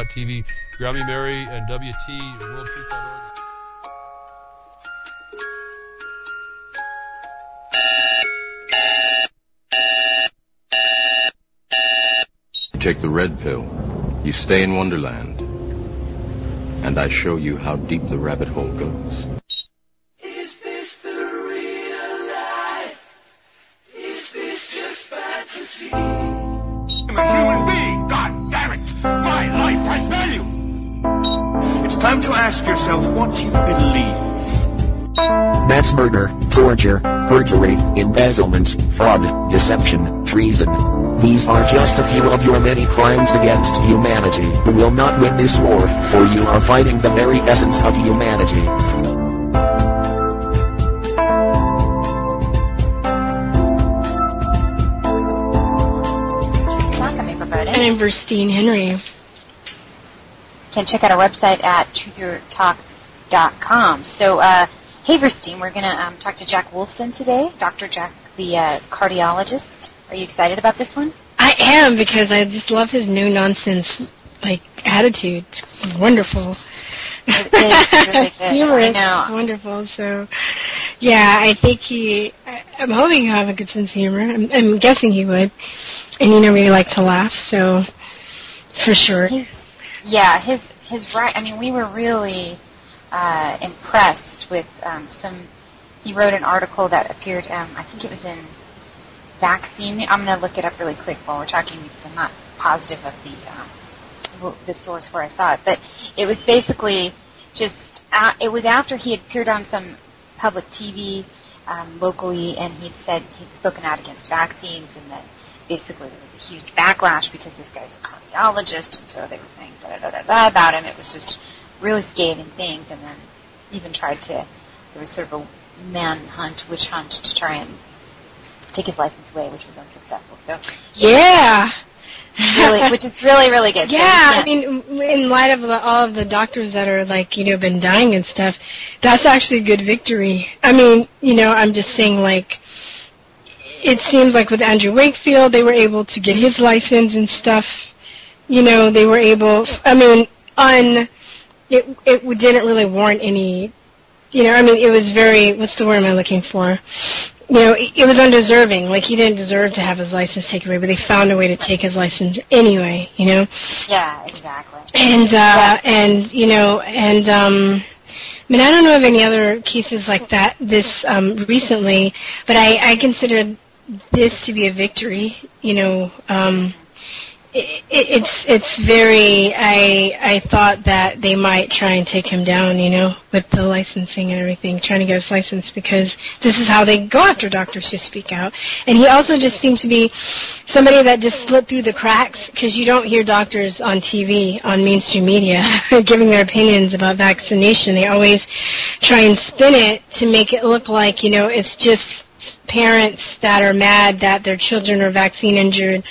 TV, Grammy Mary, and WT WorldTruth.org. Take the red pill. You stay in Wonderland. And I show you how deep the rabbit hole goes. Is this the real life? Is this just fantasy? I'm a human being, god damn it! My life has value! It's time to ask yourself what you believe. Mass murder, torture, perjury, embezzlement, fraud, deception, treason. These are just a few of your many crimes against humanity. You will not win this war, for you are fighting the very essence of humanity. And I'm Virstyne Henry. You can check out our website at truthertalk.com. So, hey Virstyne, we're going to talk to Jack Wolfson today, Dr. Jack, the cardiologist. Are you excited about this one? I am, because I just love his no-nonsense, attitude. It's wonderful. It is really good. Humorous. I know. It's wonderful. So, yeah, I think I'm hoping he'll have a good sense of humor. I'm guessing he would. And we like to laugh, so, for sure. His right. I mean, we were really impressed with he wrote an article that appeared, I think it was in Vaccine. I'm going to look it up really quick while we're talking because I'm not positive of the source where I saw it. But it was basically just, it was after he had appeared on some public TV locally, and he'd spoken out against vaccines, and that basically there was a huge backlash because this guy's a cardiologist, and so they were saying da-da-da-da about him. It was just really scathing things, and then even there was sort of a witch hunt to try and take his license away, which was unsuccessful. So yeah, which is really, really good. Yeah, I mean, in light of all of the doctors that are been dying and stuff, that's actually a good victory. I mean, I'm just saying, it seems like with Andrew Wakefield, they were able to get his license and stuff. They were able. I mean, it didn't really warrant any. It was very. What's the word am I looking for? It was undeserving. He didn't deserve to have his license taken away, but they found a way to take his license anyway, Yeah, exactly. And, I mean, I don't know of any other cases like that recently, but I consider this to be a victory, It's very, I thought that they might try and take him down, with the licensing and everything, trying to get his license, because this is how they go after doctors who speak out. And he also just seems to be somebody that just slipped through the cracks, because you don't hear doctors on TV, on mainstream media, giving their opinions about vaccination. They always try and spin it to make it look like, it's just parents that are mad that their children are vaccine injured,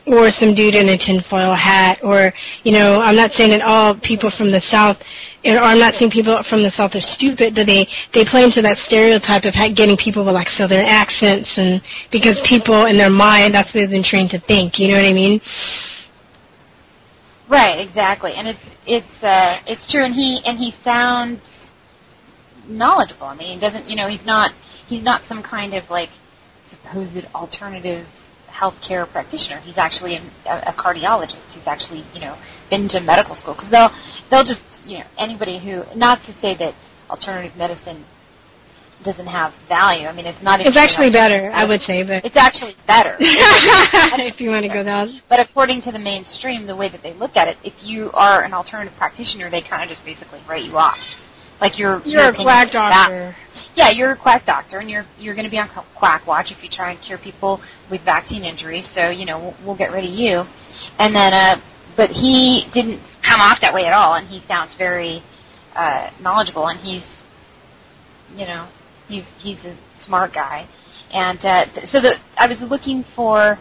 or some dude in a tinfoil hat, or, I'm not saying that all people from the South, or I'm not saying people from the South are stupid, but they play into that stereotype of getting people with Southern accents, and because people in their mind, that's what they've been trained to think, you know what I mean? Right, exactly. And it's true, and he sounds knowledgeable. I mean, he doesn't, he's not some kind of supposed alternative healthcare practitioner. He's actually a cardiologist. He's actually, been to medical school, because they'll just, anybody who, not to say that alternative medicine doesn't have value. I mean, it's not. It's actually better, I would say, but it's actually better. If you want to go down. But according to the mainstream, the way that they look at it, if you are an alternative practitioner, they kind of just basically write you off. You're a quack doctor. Yeah, you're a quack doctor, and you're going to be on Quack Watch if you try and cure people with vaccine injuries. So we'll get rid of you. And then, but he didn't come off that way at all, and he sounds very knowledgeable, and he's a smart guy. And I was looking for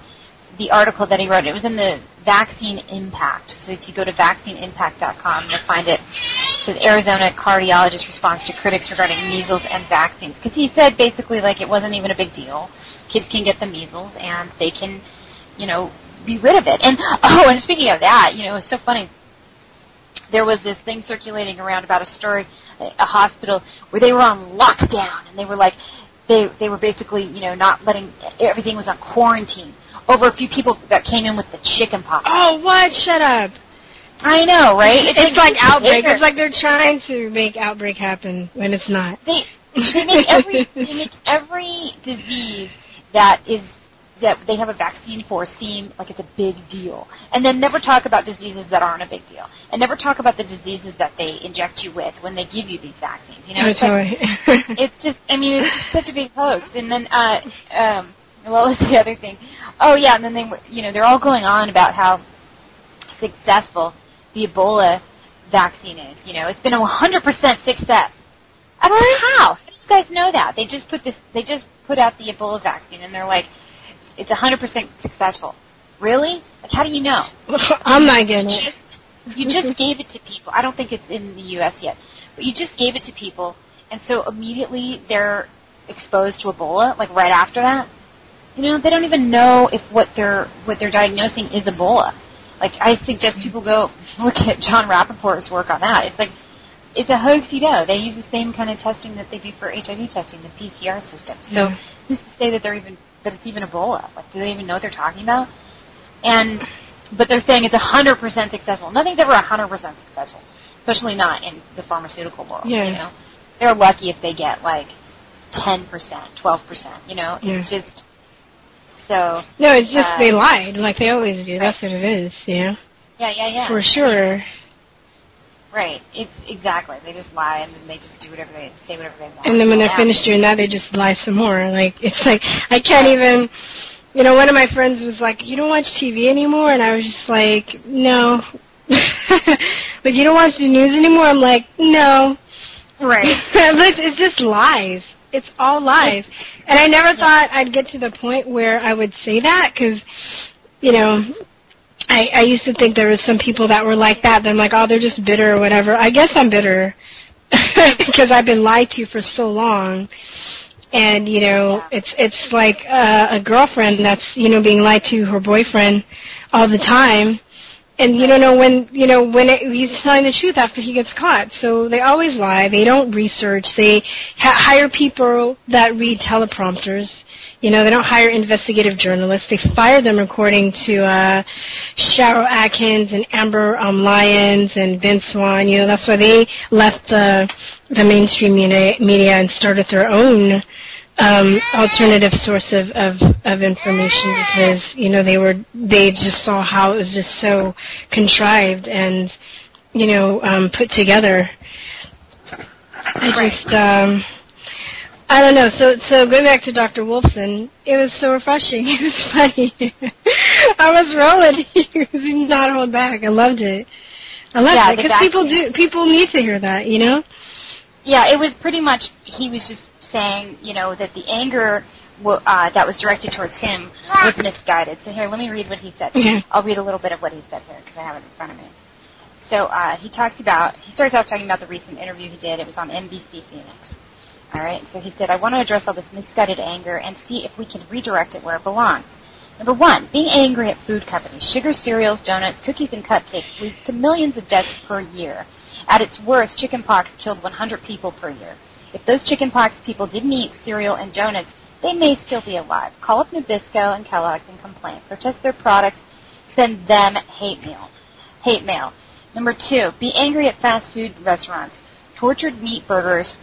the article that he wrote. It was in the Vaccine Impact. So if you go to vaccineimpact.com, you'll find it. It says Arizona cardiologist responds to critics regarding measles and vaccines. Because he said basically it wasn't even a big deal. Kids can get the measles and they can, be rid of it. And and speaking of that, it's so funny. there was this thing circulating around about a story, a hospital where they were on lockdown, and they were like, they were basically, not letting, everything was on quarantine over a few people that came in with the chicken pox. Oh, what? Shut up. I know, right? It's like outbreak. It's like they're trying to make outbreak happen when it's not. They make every disease that they have a vaccine for seem like it's a big deal. And then never talk about diseases that aren't a big deal. And never talk about the diseases that they inject you with when they give you these vaccines. It's it's just, it's such a big hoax. And then, what was the other thing? Oh, yeah, and then they're all going on about how successful the Ebola vaccine is. It's been a 100% success. How? You guys know that. They just put out the Ebola vaccine, and they're like, it's 100% successful. Really? Like, how do you know? I'm not getting it. You just gave it to people. I don't think it's in the U.S. yet, but you just gave it to people, and so immediately they're exposed to Ebola, like right after that. They don't even know if what they're diagnosing is Ebola. Like, I suggest people go look at John Rappaport's work on that. It's like, it's a hoax-y-do. They use the same kind of testing that they do for HIV testing, the PCR system. So who's to say that it's even Ebola? Like, do they even know what they're talking about? But they're saying it's 100% successful. Nothing's ever 100% successful, especially not in the pharmaceutical world. Yeah. They're lucky if they get like 10%, 12%. It's just so. No, it's just they lied like they always do. That's what it is. Yeah. For sure. Right. It's exactly. They just lie and then they just do whatever they say, whatever they want. And then when they're finished doing that, they just lie some more. Like, it's like, I can't even, one of my friends was like, you don't watch TV anymore? And I was just like, no. Like, you don't watch the news anymore? I'm like, no. Right. It's just lies. It's all lies. And I never thought I'd get to the point where I would say that because, I used to think there was some people that were like that. They're like, oh, they're just bitter or whatever. I guess I'm bitter because I've been lied to for so long. And, it's like a girlfriend that's, being lied to her boyfriend all the time. And you don't know when he's telling the truth after he gets caught. So they always lie. They don't research. They hire people that read teleprompters. They don't hire investigative journalists. They fire them according to Cheryl Atkins and Amber Lyons and Vince Swan. That's why they left the mainstream media and started their own alternative source of information because they just saw how it was just so contrived and put together. I don't know. So going back to Dr. Wolfson, it was so refreshing. It was funny. I was rolling. He did not hold back. I loved it. It because people need to hear that. Yeah, it was pretty much. He was just saying, that the anger that was directed towards him was misguided. So here, let me read what he said. Okay. I'll read a little bit of what he said here because I have it in front of me. So he starts off talking about the recent interview he did. It was on NBC Phoenix. All right. So he said, I want to address all this misguided anger and see if we can redirect it where it belongs. Number one, being angry at food companies, sugar, cereals, donuts, cookies, and cupcakes leads to millions of deaths per year. At its worst, chickenpox killed 100 people per year. If those chickenpox people didn't eat cereal and donuts, they may still be alive. Call up Nabisco and Kellogg's and complain. Protest their products. Send them hate mail. Number two, be angry at fast food restaurants. Tortured meat burgers,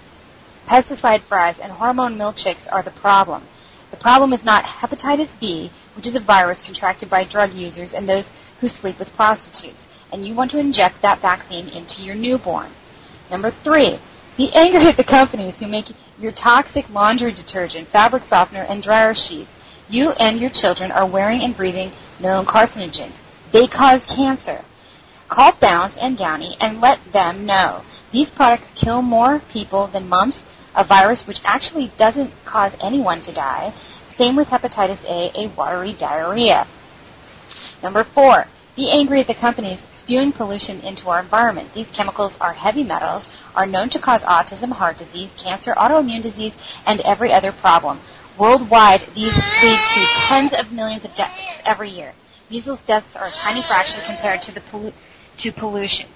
pesticide fries, and hormone milkshakes are the problem. The problem is not hepatitis B, which is a virus contracted by drug users and those who sleep with prostitutes, and you want to inject that vaccine into your newborn. Number three, be angry at the companies who make your toxic laundry detergent, fabric softener, and dryer sheets. You and your children are wearing and breathing known carcinogens. They cause cancer. Call Bounce and Downey and let them know. These products kill more people than mumps, a virus which actually doesn't cause anyone to die. Same with hepatitis A watery diarrhea. Number four, be angry at the companies spewing pollution into our environment. These chemicals are heavy metals, are known to cause autism, heart disease, cancer, autoimmune disease, and every other problem. Worldwide, these lead to tens of millions of deaths every year. Measles deaths are a tiny fraction compared to pollution.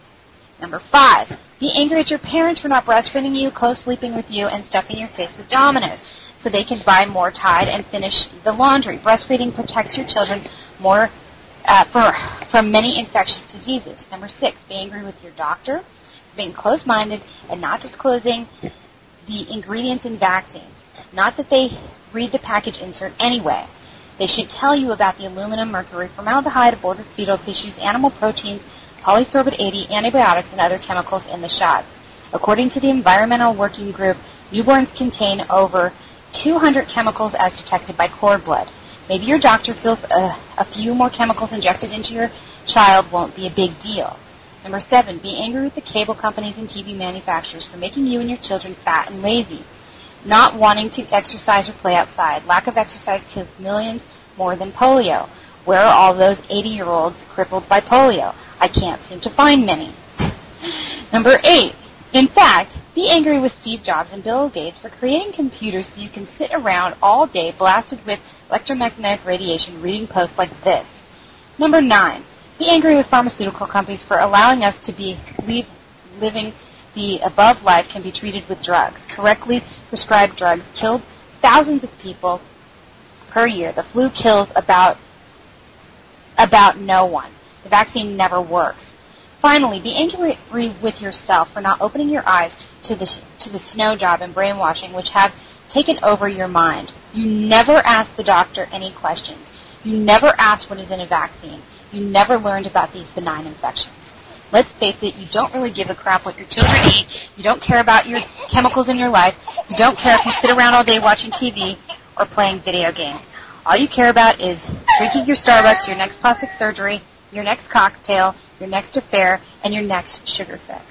Number 5, be angry at your parents for not breastfeeding you, co-sleeping with you, and stuffing your face with Dominoes so they can buy more Tide and finish the laundry. Breastfeeding protects your children more from many infectious diseases. Number 6, be angry with your doctor for being closed-minded and not disclosing the ingredients in vaccines. Not that they read the package insert anyway. They should tell you about the aluminum, mercury, formaldehyde, aborted fetal tissues, animal proteins, polysorbate 80, antibiotics, and other chemicals in the shots. According to the Environmental Working Group, newborns contain over 200 chemicals as detected by cord blood. Maybe your doctor feels a few more chemicals injected into your child won't be a big deal. Number 7, be angry with the cable companies and TV manufacturers for making you and your children fat and lazy. Not wanting to exercise or play outside. Lack of exercise kills millions more than polio. Where are all those 80-year-olds crippled by polio? I can't seem to find many. Number 8, in fact, be angry with Steve Jobs and Bill Gates for creating computers so you can sit around all day blasted with electromagnetic radiation reading posts like this. Number 9, be angry with pharmaceutical companies for allowing us to be living the above life can be treated with drugs. Correctly prescribed drugs killed thousands of people per year. The flu kills about no one. The vaccine never works. Finally, be angry with yourself for not opening your eyes to the snow job and brainwashing which have taken over your mind. You never asked the doctor any questions. You never asked what is in a vaccine. You never learned about these benign infections. Let's face it, you don't really give a crap what your children eat. You don't care about your chemicals in your life. You don't care if you sit around all day watching TV or playing video games. All you care about is drinking your Starbucks, your next plastic surgery, your next cocktail, your next affair, and your next sugar fix.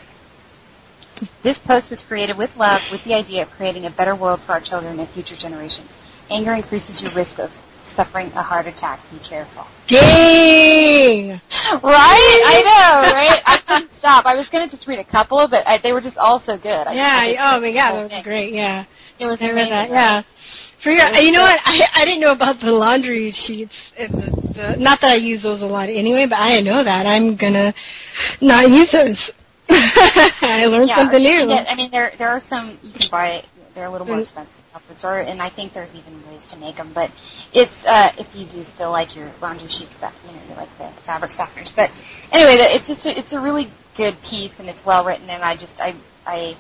This post was created with love with the idea of creating a better world for our children and future generations. Anger increases your risk of suffering a heart attack. Be careful. Dang! Right? I know, right? I couldn't stop. I was going to just read a couple, but they were just all so good. Oh my God, that was great, yeah. It was amazing. That, yeah. You know what? I didn't know about the laundry sheets. Not that I use those a lot anyway, but I didn't know that. I'm going to not use those. I learned something new. I mean, there are some, you can buy it. They're a little more expensive off the store, and I think there's even ways to make them. But it's if you do still like your laundry sheets, that you like the fabric softeners. But anyway, it's a really good piece, and it's well written, and I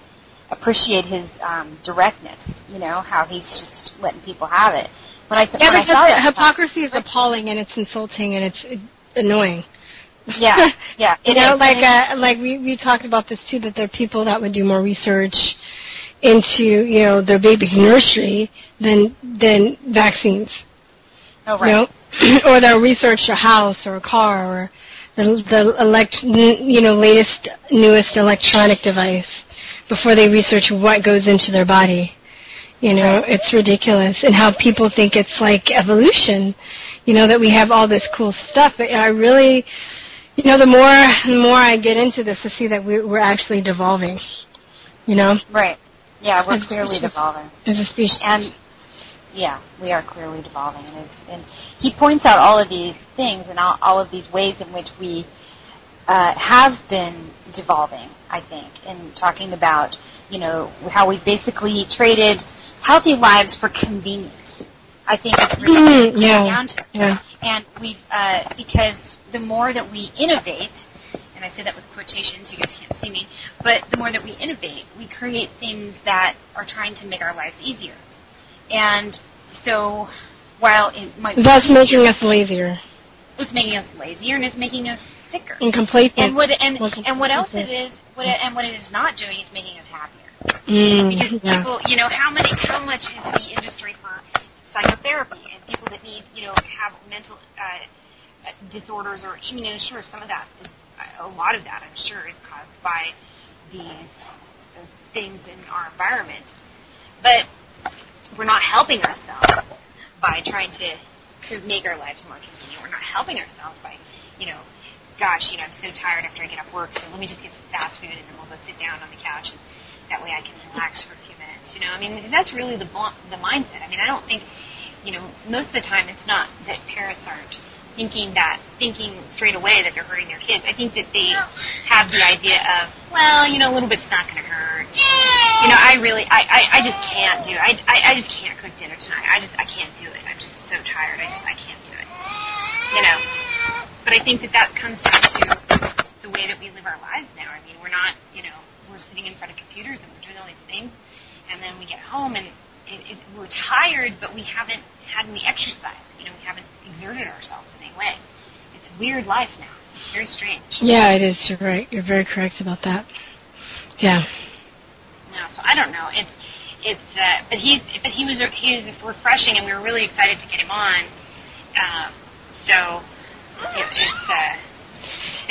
appreciate his directness. How he's just letting people have it. Because hypocrisy is appalling, and it's insulting, and it's annoying. Yeah. Like we talked about this too, that there are people that would do more research into their baby's nursery than vaccines. Oh, right. Or they'll research a house or a car or the latest newest electronic device before they research what goes into their body. It's ridiculous, and how people think it's like evolution. That we have all this cool stuff, but I really. The more I get into this, to see that we're actually devolving, Right. Yeah, we're clearly devolving. As a species. And, yeah, we are clearly devolving. And he points out all of these things and all of these ways in which we have been devolving, I think, in talking about, how we basically traded healthy lives for convenience. I think it's really down to it. Yeah. And we've, because the more that we innovate, and I say that with quotations, you guys can't see me, but the more that we innovate, we create things that are trying to make our lives easier. And so, while it might be that's making us lazier. It's making us lazier, and it's making us sicker. And complacent. And what else it is, what it is not doing is making us happier. Because people, how much is the industry for psychotherapy and people that need, have mental disorders or, sure, some of that is, a lot of that, I'm sure, is caused by these things in our environment. But we're not helping ourselves by trying to make our lives more convenient. We're not helping ourselves by, gosh, I'm so tired after I get off work, so let me just get some fast food and then we'll go sit down on the couch and that way I can relax for a few minutes. That's really the mindset. I don't think, most of the time it's not that parents aren't thinking straight away that they're hurting their kids. I think that they have the idea of, well, a little bit's not going to hurt. I just can't do it. I just can't cook dinner tonight. I can't do it. I'm just so tired. I can't do it. But I think that comes down to the way that we live our lives now. I mean, we're not, we're sitting in front of computers and we're doing all these things, and then we get home and we're tired, but we haven't had any exercise. We haven't exerted ourselves in any way. It's a weird life now. It's very strange. Yeah, it is. You're right. You're very correct about that. Yeah. No, so I don't know. But he was refreshing, and we were really excited to get him on. So it's been.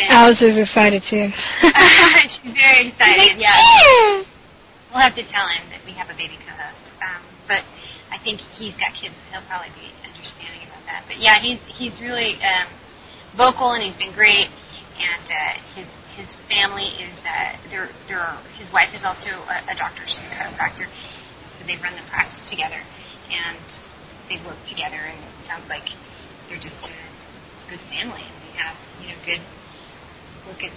Alice is excited too. She's very excited. Yeah. We'll have to tell him that we have a baby co-host. But I think he's got kids, so he'll probably be understanding about that. But yeah, he's really vocal, and he's been great. And his family is his wife is also a doctor. She's a chiropractor, so they run the practice together, and they work together. And it sounds like they're just a good family, and they have good look at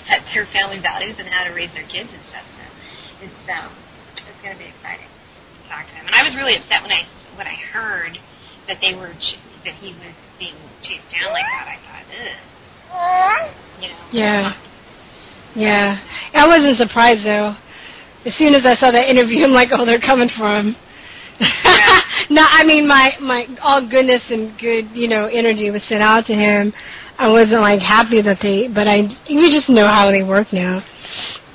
at their family values and how to raise their kids and stuff. So it's going to be exciting to talk to him. And I was really upset when I heard that he was being chased down like that. I thought, ugh. Yeah. Yeah. I wasn't surprised, though. As soon as I saw that interview, I'm like, oh, they're coming for him. Yeah. No, I mean, my all goodness and good, energy was sent out to him. I wasn't, happy that you just know how they work now.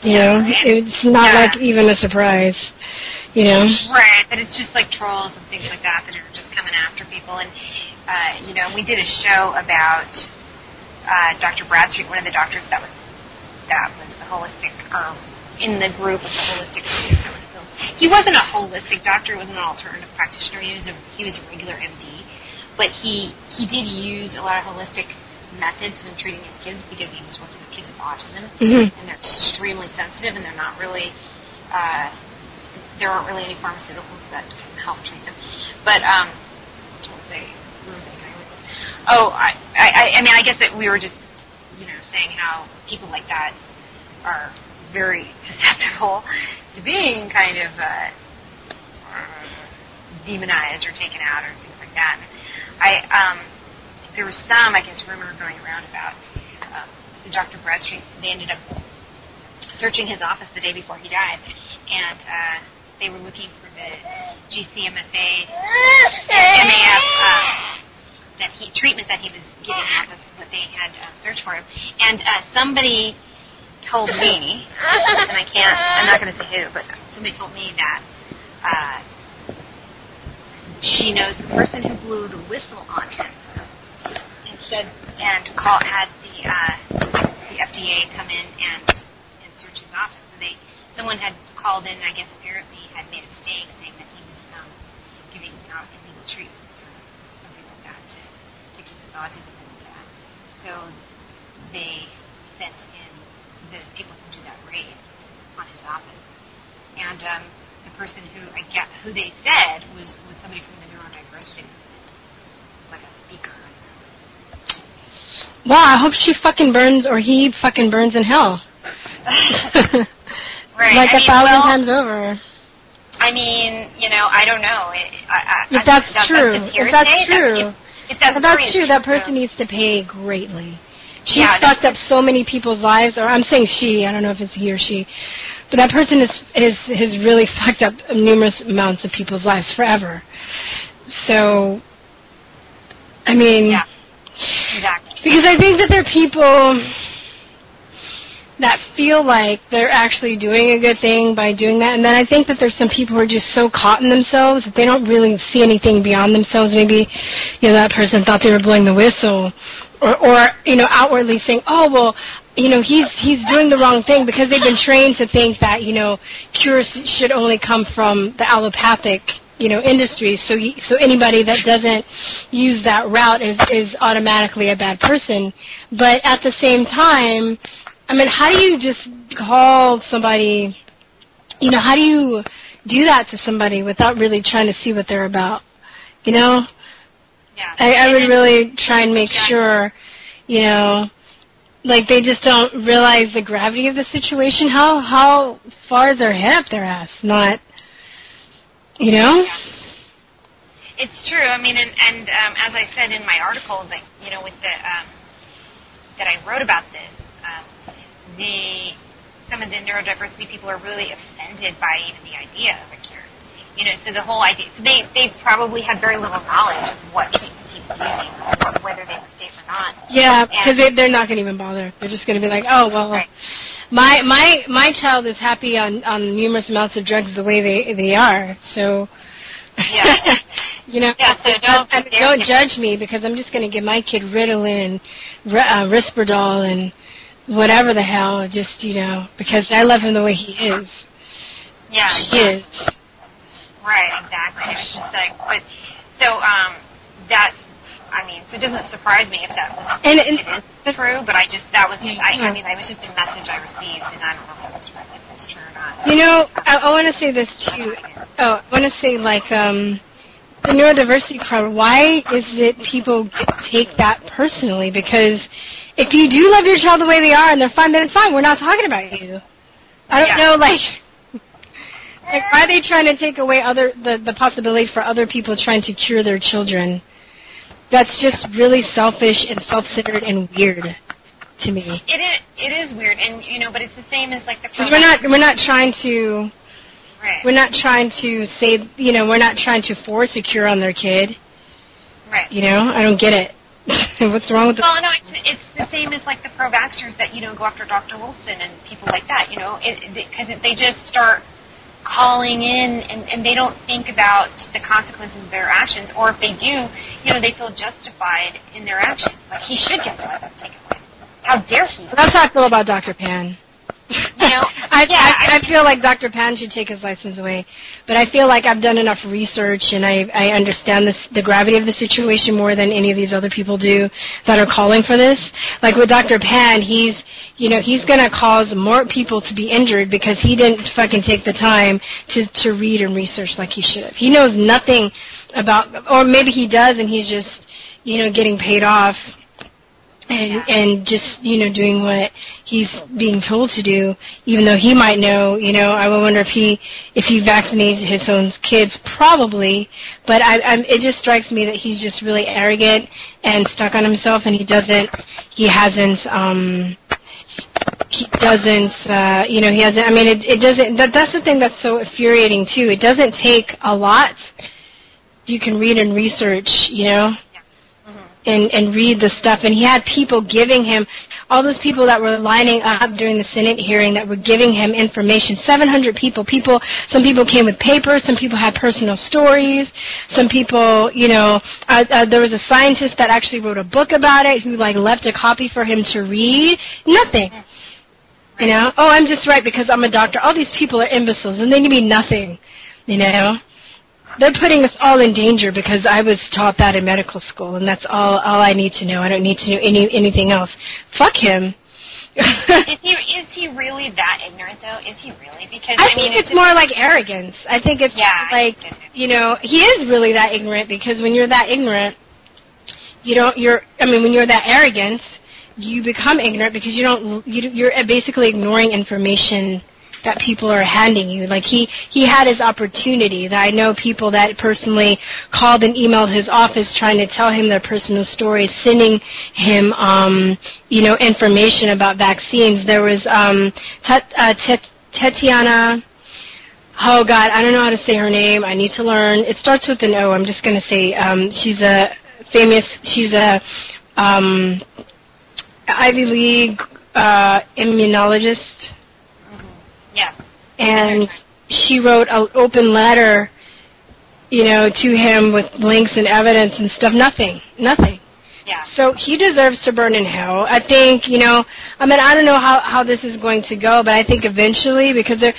It's not like even a surprise, Right, but it's just like trolls and things like that are just coming after people. And, we did a show about Dr. Bradstreet, one of the doctors that was the holistic, or in the group of the holistic that was built. He wasn't a holistic doctor, he wasn't an alternative practitioner, he was a regular MD, but he did use a lot of holistic methods when treating his kids because he was working with kids with autism, and they're extremely sensitive, and they're not really, there aren't really any pharmaceuticals that can help treat them. But, I guess that we were just, saying how people like that are very susceptible to being kind of demonized or taken out or things like that. There was some, rumor going around about Dr. Bradstreet. They ended up searching his office the day before he died, and they were looking for the GCMFA, MAF, treatment that he was getting off of what they had searched for him. And somebody told me, and I'm not going to say who, but somebody told me that she knows the person who blew the whistle on him had the FDA come in and search his office. So someone had called in, apparently had made a mistake saying that he was giving out illegal treatments or something like that to kids with autism. And so they sent in the people who do that raid on his office. And the person who they said was somebody from the neurodiversity movement. It was like a speaker. Wow, I hope she fucking burns, or he fucking burns in hell. Right. 1,000 times over. I don't know. If that's true, that person needs to pay greatly. She's fucked up so many people's lives, or I'm saying she, I don't know if it's he or she, but that person has really fucked up numerous amounts of people's lives forever. So, yeah, exactly. Because I think that there are people that feel like they're actually doing a good thing by doing that, and then I think that there's some people who are just so caught in themselves that they don't really see anything beyond themselves. Maybe, that person thought they were blowing the whistle, or outwardly saying, oh, well, he's doing the wrong thing, because they've been trained to think that, cures should only come from the allopathic, industry. So anybody that doesn't use that route is automatically a bad person. But at the same time, how do you just call somebody, how do you do that to somebody without really trying to see what they're about? Yeah. I would really try and make sure, you know, like they just don't realize the gravity of the situation. How far is their head up their ass? Not, you know? It's true. I mean, and as I said in my article, like, you know, with the that I wrote about this, some of the neurodiversity people are really offended by even the idea of a cure. You know, so the whole idea, so they probably have very little knowledge of what treatments he was using, or whether they were safe or not. Yeah, because they're not going to even bother. They're just going to be like, oh, well, right. my child is happy on numerous amounts of drugs the way they are, so... Yeah. You know, yeah, so don't judge me because I'm just going to give my kid Ritalin and Risperdal and whatever the hell, just, you know, because I love him the way he is. Yeah. He is. Right, exactly. It's just like, but, so, that's, I mean, so it doesn't surprise me if that was, it is true, but I just, that was, I mean, that was just a message I received, and I don't know if it was true or not. You know, I want to say this too. Oh, I want to say, like, the neurodiversity crowd, why is it people take that personally? Because if you do love your child the way they are and they're fine, then it's fine. We're not talking about you. I don't know, like why are they trying to take away the possibility for other people trying to cure their children? That's just really selfish and self-centered and weird to me. It is weird, and you know, but it's the same as like the. Because we're not trying to. Right. We're not trying to say, you know, we're not trying to force a cure on their kid. Right. You know, I don't get it. What's wrong with Well, no, it's the same as like the pro-vaxxers that, you know, go after Dr. Wilson and people like that, you know, because they just start calling in and they don't think about the consequences of their actions, or if they do, you know, they feel justified in their actions. Like, he should get the license taken away. How dare he? That's how I feel about Dr. Pan. You know, I feel like Dr. Pan should take his license away, but I feel like I've done enough research and I understand the gravity of the situation more than any of these other people do that are calling for this. Like with Dr. Pan, he's going to cause more people to be injured because he didn't fucking take the time to read and research like he should have. He knows nothing about, or maybe he does and he's just, you know, getting paid off. And just, you know, doing what he's being told to do, even though he might know, you know, I wonder if he vaccinated his own kids, probably, but it just strikes me that he's just really arrogant and stuck on himself, and that's the thing that's so infuriating too. It doesn't take a lot. You can read and research, you know. And read the stuff, and he had people giving him, all those people that were lining up during the Senate hearing that were giving him information, 700 people, some people came with papers, some people had personal stories, some people, you know, there was a scientist that actually wrote a book about it who, like, left a copy for him to read. Nothing. You know, oh, I'm just right because I'm a doctor. All these people are imbeciles, and they mean nothing, you know. They're putting us all in danger because I was taught that in medical school, and that's all I need to know. I don't need to know anything else. Fuck him. Is he really that ignorant, though? Is he really? Because I think it's more like arrogance. I think it's like, you know, he is really that ignorant because when you're that ignorant, when you're that arrogant, you become ignorant because you're basically ignoring information that people are handing you. Like he had his opportunity. That I know people that personally called and emailed his office trying to tell him their personal stories, sending him, you know, information about vaccines. There was Tatiana. Oh God, I don't know how to say her name. I need to learn. It starts with an O. I'm just gonna say she's a Ivy League immunologist. Yeah. And she wrote an open letter, you know, to him with links and evidence and stuff. Nothing. Yeah. So he deserves to burn in hell. I think, you know, I mean, I don't know how this is going to go, but I think eventually, because I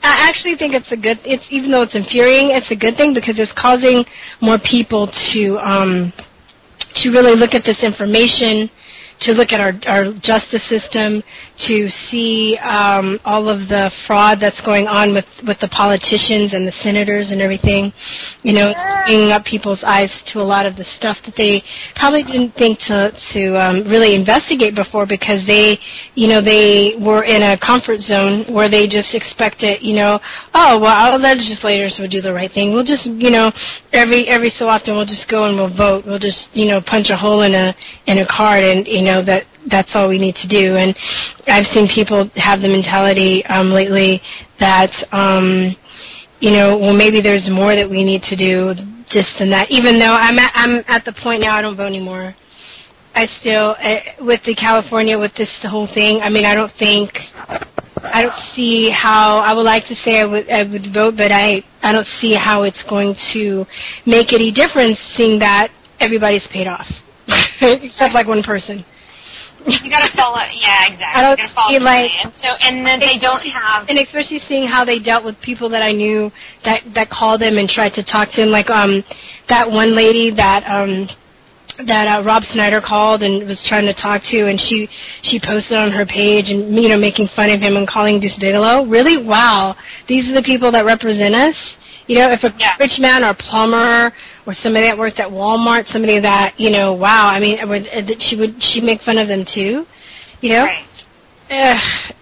actually think even though it's infuriating, it's a good thing because it's causing more people to really look at this information, look at our justice system, to see all of the fraud that's going on with the politicians and the senators and everything. You know, it's bringing up people's eyes to a lot of the stuff that they probably didn't think to really investigate before, because they were in a comfort zone where they just expected, oh, well, our legislators will do the right thing. We'll just, every so often we'll just go and we'll vote. We'll just, punch a hole in a card, and, that's all we need to do. And I've seen people have the mentality lately that, well, maybe there's more that we need to do just than that. Even though I'm at the point now I don't vote anymore. I still, with the California, with the whole thing, I mean, I don't see how, I would like to say I would vote, but I don't see how it's going to make any difference, seeing that everybody's paid off. Except like one person. You gotta follow, yeah, exactly. I don't see, like, and then they don't have, and especially seeing how they dealt with people that I knew that called them and tried to talk to him, like that one lady that Rob Snyder called and was trying to talk to, and she posted on her page and making fun of him and calling Deuce Bigelow. Really? Wow. These are the people that represent us. If a rich man or a plumber or somebody that worked at Walmart, somebody that, wow, I mean, she'd make fun of them too, Right.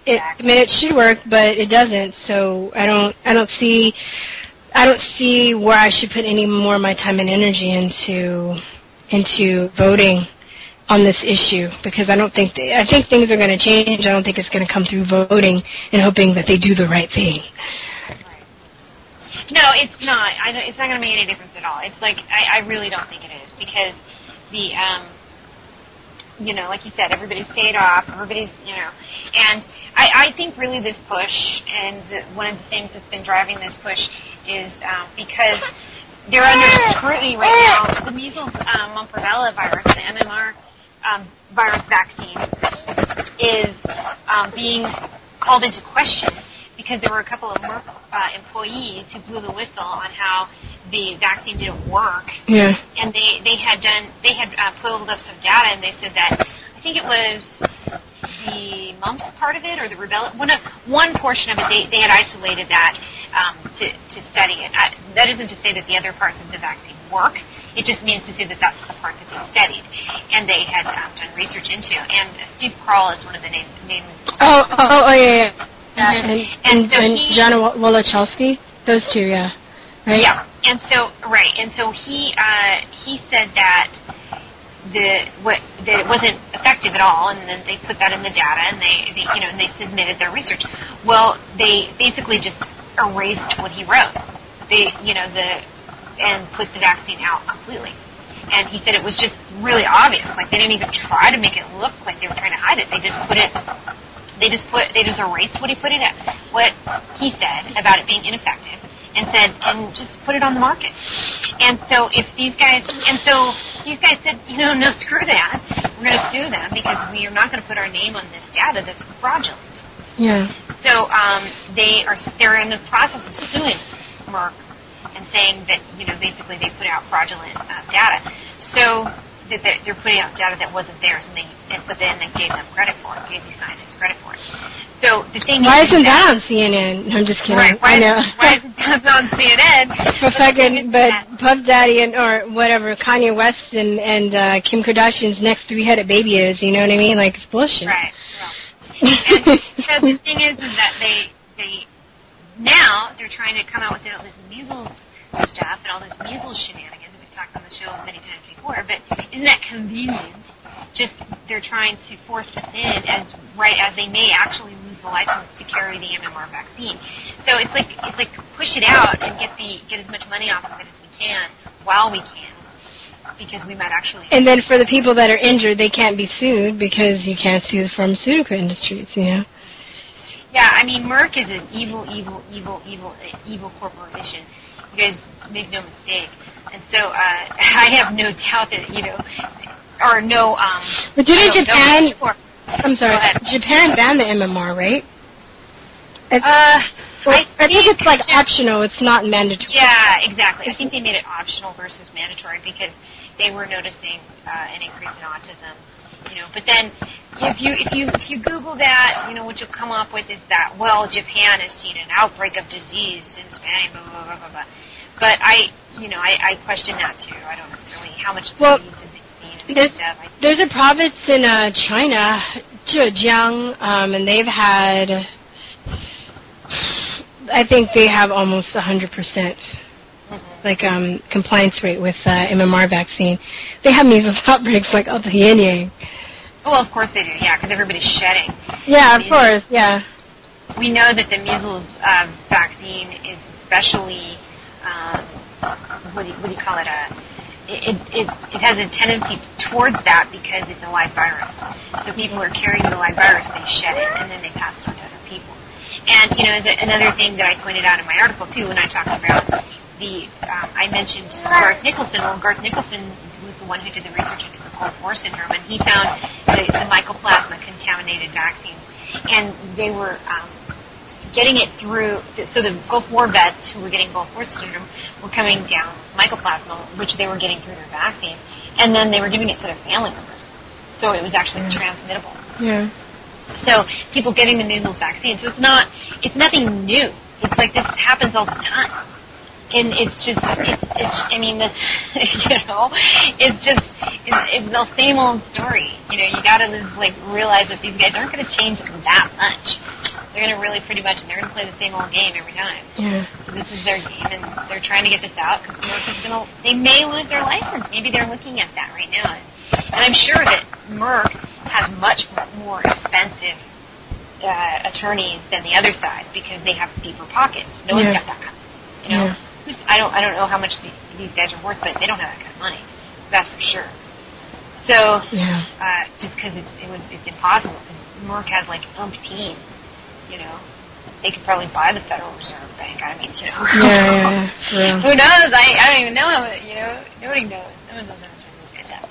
It should work, but it doesn't. So I don't see where I should put any more of my time and energy into voting on this issue, because I think things are going to change. I don't think it's going to come through voting and hoping that they do the right thing. No, it's not. It's not going to make any difference at all. It's like, I really don't think it is, because the, like you said, everybody's paid off, everybody's, and I think really this push, and one of the things that's been driving this push is because they're under scrutiny right now. The measles, mumps, rubella virus, the MMR virus vaccine, is being called into question, because there were a couple of Merck employees who blew the whistle on how the vaccine didn't work. Yeah. And they had pulled up some data, and they said that, I think it was the mumps part of it, or the rubella, one portion of it, they had isolated that to study it. That isn't to say that the other parts of the vaccine work. It just means to say that that's the part that they studied, and they had done research into. And Steve Carell is one of the names. Oh, yeah. And so John Wolochowski, those two, yeah, right? Yeah, and so he said that it wasn't effective at all, and then they put that in the data, and they submitted their research. Well, they basically just erased what he wrote. And put the vaccine out completely. And he said it was just really obvious. Like, they didn't even try to make it look like they were trying to hide it. They just erased what he said about it being ineffective, and just put it on the market. And so these guys said, no, screw that. We're going to sue them, because we are not going to put our name on this data that's fraudulent. Yeah. So they're in the process of suing Merck and saying that, basically they put out fraudulent data. So that they're putting out data that wasn't theirs, but then they gave them credit for it, gave these scientists credit for it. So the thing why isn't that on CNN? No, I'm just kidding. Right, why isn't that on CNN? But Puff Daddy or whatever, Kanye West and Kim Kardashian's next three-headed baby is, you know what I mean? Like, it's bullshit. Right. And so the thing is that they now they're trying to come out with all this measles stuff and all this measles shenanigans. We've talked on the show many times before, but isn't that convenient? Just they're trying to force this in as they may actually lose the license to carry the MMR vaccine. So it's like push it out and get as much money off of it as we can while we can, because we might actually. And then for the people that are injured, they can't be sued because you can't sue the pharmaceutical industries, Yeah, I mean, Merck is an evil corporation. You guys make no mistake. And so I have no doubt that, or no. But didn't Japan? I'm sorry, Japan banned the MMR, right? I think it's like optional. It's not mandatory. Yeah, exactly. I think they made it optional versus mandatory because they were noticing an increase in autism But then if you Google that, what you'll come up with is that, well, Japan has seen an outbreak of disease since blah, blah, blah, blah, blah, blah. But I question that too. I don't necessarily how much disease they need. There's a province in China, Zhejiang, and they've had, I think they have almost 100%. Like compliance rate with MMR vaccine. They have measles outbreaks like the yin yang. Well, of course they do, yeah, because everybody's shedding. Yeah, of course, yeah. We know that the measles vaccine is especially, what do you call it? It has a tendency towards that because it's a live virus. So people who are carrying the live virus, they shed it, and then they pass it on to other people. And, another thing that I pointed out in my article, too, when I talked about I mentioned Garth Nicholson. Well, Garth Nicholson was the one who did the research into the Gulf War syndrome, and he found the mycoplasma-contaminated vaccines. And they were getting it through, so the Gulf War vets who were getting Gulf War syndrome were coming down mycoplasma, which they were getting through their vaccine, and then they were giving it to their family members. So it was actually transmittable. Yeah. So people getting the measles vaccine. So it's nothing new. It's like this happens all the time. And it's just, it's the same old story. You gotta realize that these guys aren't going to change that much. They're going to really pretty much, they're going to play the same old game every time. Yeah. So this is their game, and they're trying to get this out because they may lose their license. Maybe they're looking at that right now. And I'm sure that Merck has much more expensive attorneys than the other side because they have deeper pockets. No one's got that kind of, Yeah. I don't know how much these guys are worth, but they don't have that kind of money. That's for sure. So, just because it's impossible, because Merck has umpteen, they could probably buy the Federal Reserve Bank. I mean, Yeah. Who knows? I don't even know how, nobody knows. No one knows how much those guys have.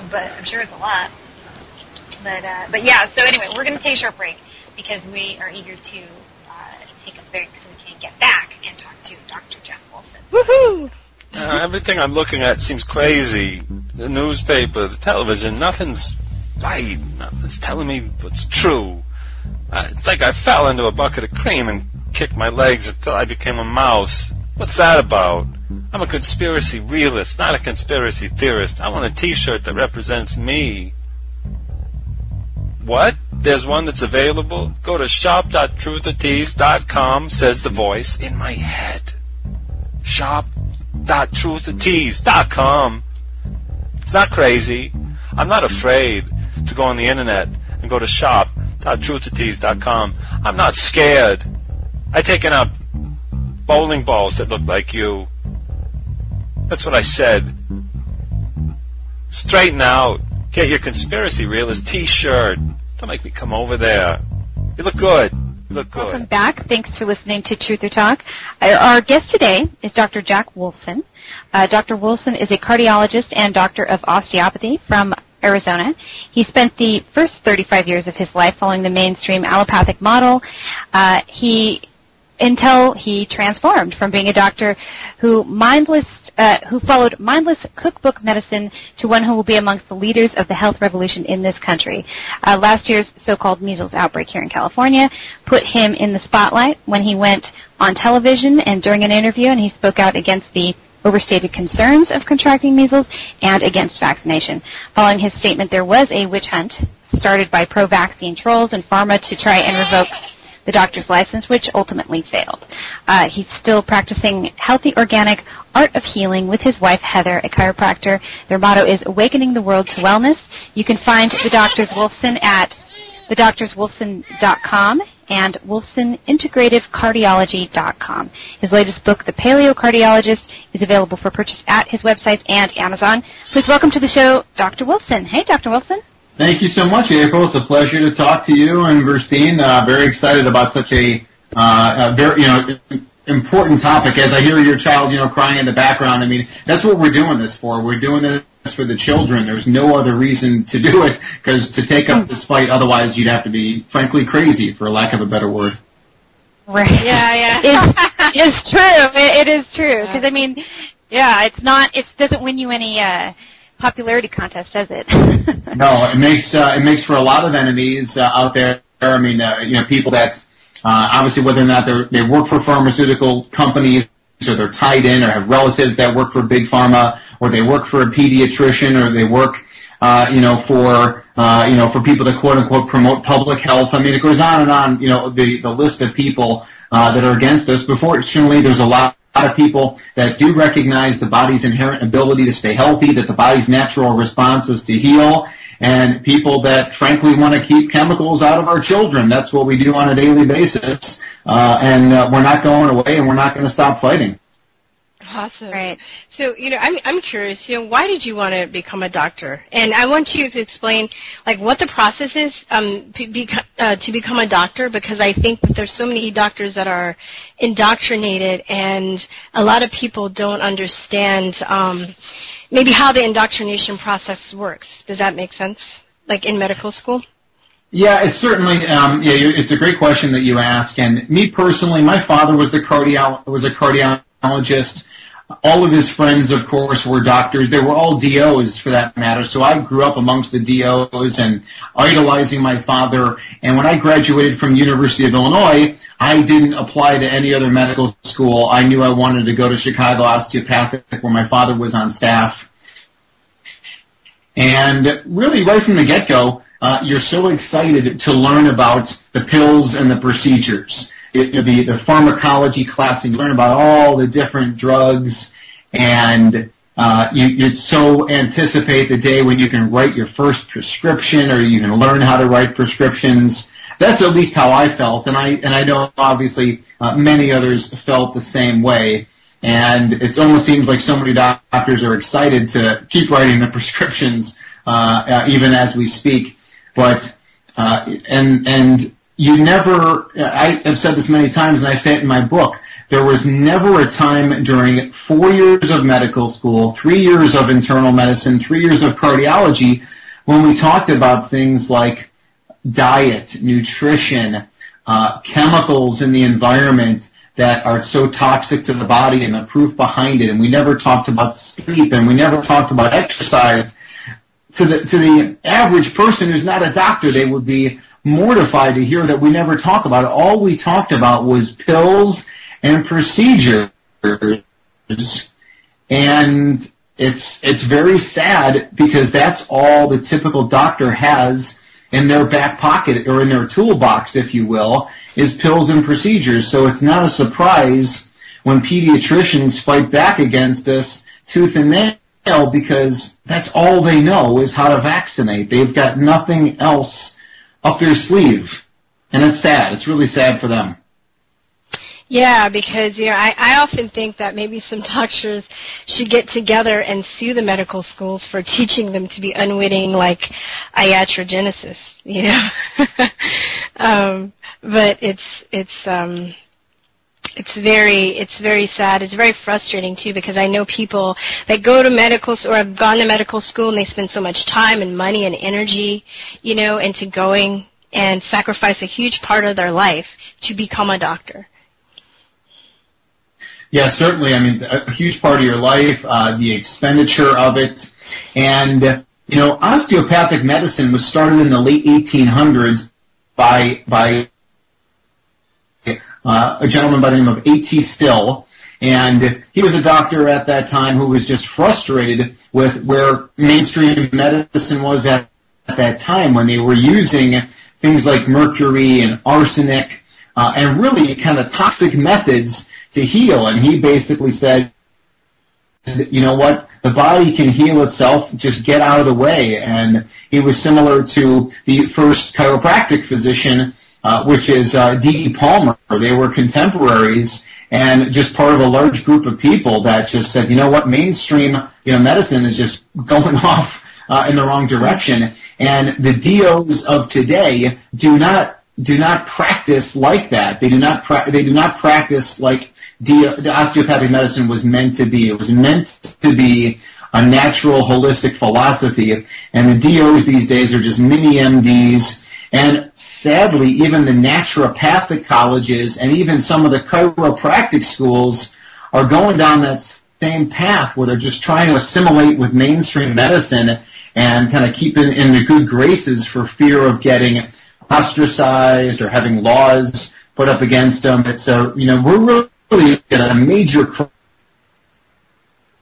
But I'm sure it's a lot. But yeah, so anyway, we're going to take a short break because we are eager to take a break so we can get back and talk to Dr. Jack Wolfson. Woohoo! Everything I'm looking at seems crazy. The newspaper, the television, nothing's right. Nothing's telling me what's true. It's like I fell into a bucket of cream and kicked my legs until I became a mouse. What's that about? I'm a conspiracy realist, not a conspiracy theorist. I want a T-shirt that represents me. What? There's one that's available? Go to shop.truthertease.com, says the voice in my head. Shop.truthertease.com. It's not crazy. I'm not afraid to go on the internet and go to shop.truthertease.com. I'm not scared. I taken out bowling balls that look like you. That's what I said. Straighten out. Get your conspiracy realist T-shirt. Don't make me come over there. You look good. You look good. Welcome back. Thanks for listening to Truth or Talk. Our guest today is Dr. Jack Wolfson. Dr. Wolfson is a cardiologist and doctor of osteopathy from Arizona. He spent the first 35 years of his life following the mainstream allopathic model. Until he transformed from being a doctor who followed mindless cookbook medicine to one who will be amongst the leaders of the health revolution in this country. Last year's so-called measles outbreak here in California put him in the spotlight when he went on television and during an interview, and he spoke out against the overstated concerns of contracting measles and against vaccination. Following his statement, there was a witch hunt started by pro-vaccine trolls and pharma to try and revoke the doctor's license, which ultimately failed. He's still practicing healthy, organic art of healing with his wife, Heather, a chiropractor. Their motto is awakening the world to wellness. You can find the Drs. Wolfson at thedoctorswolfson.com and wolfsonintegrativecardiology.com. His latest book, The Paleo Cardiologist, is available for purchase at his website and Amazon. Please welcome to the show, Dr. Wolfson. Hey, Dr. Wolfson. Thank you so much, April. It's a pleasure to talk to you and Virstyne. Very excited about such a very important topic. As I hear your child, crying in the background, I mean, that's what we're doing this for. We're doing this for the children. There's no other reason to do it, because to take up this fight, otherwise you'd have to be, frankly, crazy, for lack of a better word. Right. Yeah. It's true. It is true. Because, I mean, yeah, it's not, it doesn't win you any popularity contest, does it? No, it makes for a lot of enemies out there. I mean, people that obviously whether or not they work for pharmaceutical companies, or they're tied in, or have relatives that work for big pharma, or they work for a pediatrician, or they work, for people that quote unquote promote public health. I mean, it goes on and on. The list of people that are against us. But fortunately, there's a lot of people that do recognize the body's inherent ability to stay healthy, that the body's natural response is to heal, and people that frankly want to keep chemicals out of our children. That's what we do on a daily basis, and we're not going away, and we're not going to stop fighting. Awesome. Right. So, I'm curious, why did you want to become a doctor? And I want you to explain, what the process is to become a doctor, because I think that there's so many doctors that are indoctrinated, and a lot of people don't understand maybe how the indoctrination process works. Does that make sense, in medical school? Yeah, it's certainly, it's a great question that you ask. And me personally, my father was a cardiologist. All of his friends, of course, were doctors. They were all DOs, for that matter. So I grew up amongst the DOs and idolizing my father. And when I graduated from University of Illinois, I didn't apply to any other medical school. I knew I wanted to go to Chicago Osteopathic, where my father was on staff. And really, right from the get-go, you're so excited to learn about the pills and the procedures. The pharmacology class, and you learn about all the different drugs, and you so anticipate the day when you can write your first prescription, or you can learn how to write prescriptions. That's at least how I felt, and I know obviously many others felt the same way. And it almost seems like so many doctors are excited to keep writing the prescriptions even as we speak. But you never, I have said this many times, and I say it in my book, there was never a time during 4 years of medical school, 3 years of internal medicine, 3 years of cardiology, when we talked about things like diet, nutrition, chemicals in the environment that are so toxic to the body, and the proof behind it. And we never talked about sleep, and we never talked about exercise. To the average person who's not a doctor, they would be mortified to hear that we never talk about it. All we talked about was pills and procedures, and it's very sad, because that's all the typical doctor has in their back pocket, or in their toolbox, if you will, is pills and procedures. So it's not a surprise when pediatricians fight back against us tooth and nail, because that's all they know is how to vaccinate. They've got nothing else up their sleeve, and it's sad. It's really sad for them. Yeah, because I often think that maybe some doctors should get together and sue the medical schools for teaching them to be unwitting, like iatrogenesis, but it's very sad. It's very frustrating too, because I know people that go to medical or have gone to medical school, and they spend so much time and money and energy, into going and sacrifice a huge part of their life to become a doctor. Yeah, certainly. I mean, a huge part of your life, the expenditure of it. And, osteopathic medicine was started in the late 1800s by a gentleman by the name of A.T. Still. And he was a doctor at that time who was just frustrated with where mainstream medicine was at that time, when they were using things like mercury and arsenic and really kind of toxic methods to heal. And he basically said, you know what, the body can heal itself, just get out of the way. And he was similar to the first chiropractic physician, which is D.E. Palmer. They were contemporaries, and just part of a large group of people that just said, you know what, mainstream medicine is just going off in the wrong direction. And the DOs of today do not practice like that. They do not practice like the osteopathic medicine was meant to be. It was meant to be a natural, holistic philosophy, and the DOs these days are just mini MDs. And sadly, even the naturopathic colleges and even some of the chiropractic schools are going down that same path where they're just trying to assimilate with mainstream medicine and kind of keep in the good graces for fear of getting ostracized or having laws put up against them. It's we're really at a major